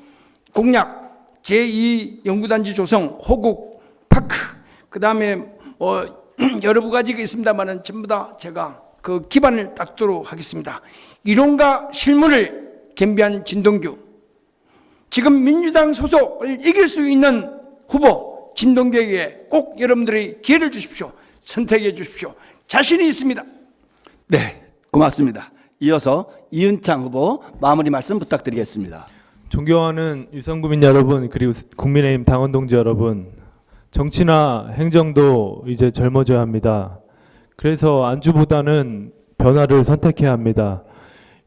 S5: 공약 제2연구단지 조성 호국 파크 그 다음에 여러 가지가 있습니다만 전부 다 제가 그 기반을 닦도록 하겠습니다. 이론과 실무를 겸비한 진동규, 지금 민주당 소속을 이길 수 있는 후보 진동규에게 꼭 여러분들이 기회를 주십시오. 선택해 주십시오. 자신이 있습니다.
S1: 네, 고맙습니다. 이어서 이은창 후보 마무리 말씀 부탁드리겠습니다.
S4: 존경하는 유성구민 여러분, 그리고 국민의힘 당원 동지 여러분, 정치나 행정도 이제 젊어져야 합니다. 그래서 안주보다는 변화를 선택해야 합니다.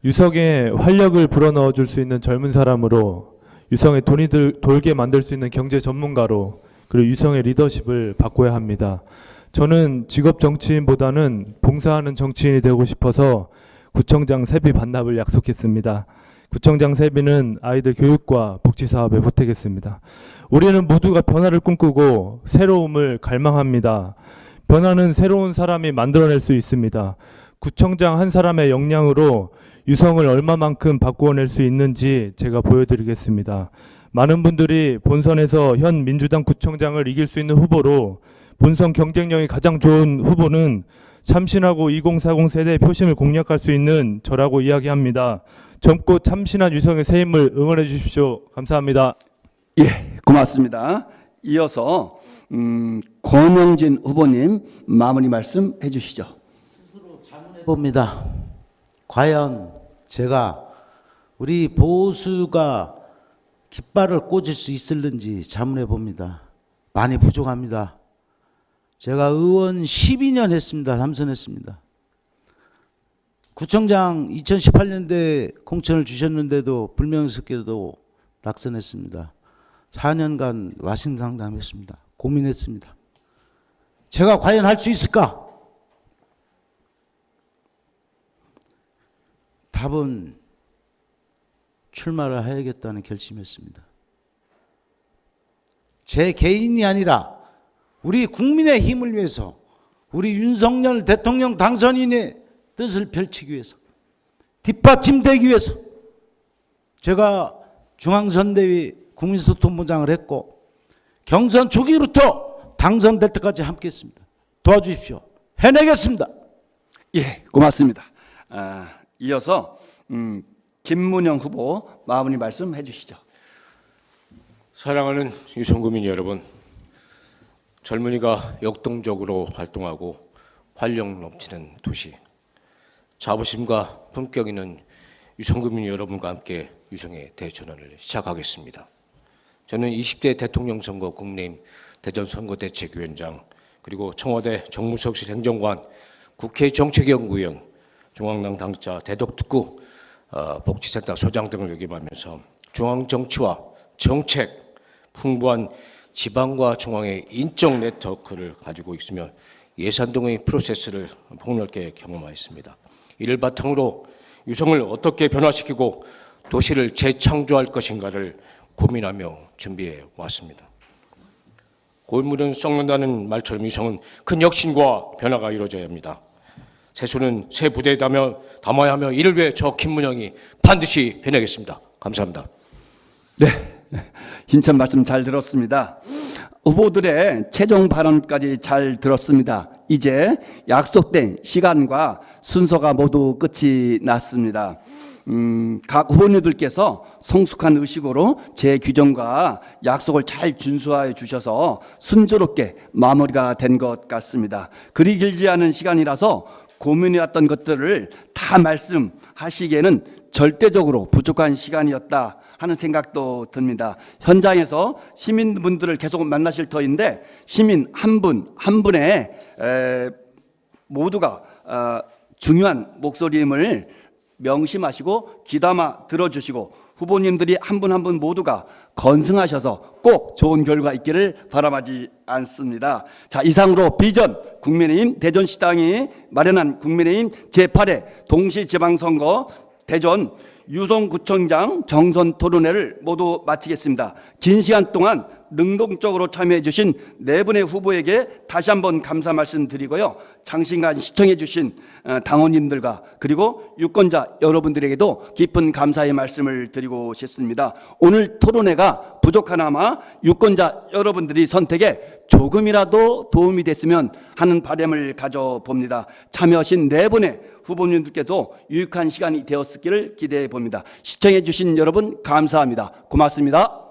S4: 유성에 활력을 불어넣어 줄 수 있는 젊은 사람으로, 유성에 돈이 돌게 만들 수 있는 경제 전문가로, 그리고 유성의 리더십을 바꿔야 합니다. 저는 직업 정치인보다는 봉사하는 정치인이 되고 싶어서 구청장 세비 반납을 약속했습니다. 구청장 세비는 아이들 교육과 복지 사업에 보태겠습니다. 우리는 모두가 변화를 꿈꾸고 새로움을 갈망합니다. 변화는 새로운 사람이 만들어낼 수 있습니다. 구청장 한 사람의 역량으로 유성을 얼마만큼 바꾸어낼 수 있는지 제가 보여드리겠습니다. 많은 분들이 본선에서 현 민주당 구청장을 이길 수 있는 후보로, 본선 경쟁력이 가장 좋은 후보는 참신하고 2040 세대의 표심을 공략할 수 있는 저라고 이야기합니다. 젊고 참신한 유성의 새 힘을 응원해 주십시오. 감사합니다.
S1: 예, 고맙습니다. 이어서 권영진 후보님 마무리 말씀 해주시죠.
S2: 봅니다. 과연 제가 우리 보수가 깃발을 꽂을 수 있을는지 자문해 봅니다. 많이 부족합니다. 제가 의원 12년 했습니다. 당선했습니다. 구청장 2018년도에 공천을 주셨는데도 불명예스럽게도 낙선했습니다. 4년간 와신상담했습니다. 고민했습니다. 제가 과연 할 수 있을까? 답은 출마를 해야겠다는 결심했습니다. 제 개인이 아니라 우리 국민의 힘을 위해서, 우리 윤석열 대통령 당선인의 뜻을 펼치기 위해서, 뒷받침되기 위해서 제가 중앙선대위 국민소통본장을 했고 경선 초기부터 당선될 때까지 함께했습니다. 도와주십시오. 해내겠습니다.
S1: 예, 고맙습니다. 이어서 김문영 후보 마무리 말씀 해주시죠.
S3: 사랑하는 유성구민 여러분, 젊은이가 역동적으로 활동하고 활력 넘치는 도시, 자부심과 품격 있는 유성구민 여러분과 함께 유성의 대전환을 시작하겠습니다. 저는 20대 대통령 선거 국민의힘 대전 선거대책위원장, 그리고 청와대 정무석실 행정관, 국회 정책연구위원, 중앙당 당자 대덕특구 복지센터 소장 등을 역임하면서 중앙정치와 정책, 풍부한 지방과 중앙의 인적 네트워크를 가지고 있으며 예산 등의 프로세스를 폭넓게 경험하였습니다. 이를 바탕으로 유성을 어떻게 변화시키고 도시를 재창조할 것인가를 고민하며 준비해 왔습니다. 고인물은 썩는다는 말처럼 유성은 큰 혁신과 변화가 이루어져야 합니다. 세수는 새 부대에 담아야 하며 이를 위해 저 김문영이 반드시 해내겠습니다. 감사합니다.
S1: 네, 힘찬 말씀 잘 들었습니다. 후보들의 최종 발언까지 잘 들었습니다. 이제 약속된 시간과 순서가 모두 끝이 났습니다. 각 후보님들께서 성숙한 의식으로 제 규정과 약속을 잘 준수하여 주셔서 순조롭게 마무리가 된 것 같습니다. 그리 길지 않은 시간이라서 고민해왔던 것들을 다 말씀하시기에는 절대적으로 부족한 시간이었다 하는 생각도 듭니다. 현장에서 시민분들을 계속 만나실 터인데 시민 한 분 한 분의 모두가 중요한 목소리임을 명심하시고 귀담아 들어주시고 후보님들이 한 분 한 분 모두가 건승하셔서 꼭 좋은 결과 있기를 바람하지 않습니다. 자, 이상으로 비전 국민의힘 대전시당이 마련한 국민의힘 제8회 동시지방선거 대전 유성구청장 경선 토론회를 모두 마치겠습니다. 긴 시간 동안 능동적으로 참여해 주신 네 분의 후보에게 다시 한번 감사 말씀드리고요. 장시간 시청해 주신 당원님들과 그리고 유권자 여러분들에게도 깊은 감사의 말씀을 드리고 싶습니다. 오늘 토론회가 부족하나마 유권자 여러분들이 선택에 조금이라도 도움이 됐으면 하는 바람을 가져봅니다. 참여하신 네 분의 후보님들께도 유익한 시간이 되었기를 기대해 봅니다. 시청해 주신 여러분 감사합니다. 고맙습니다.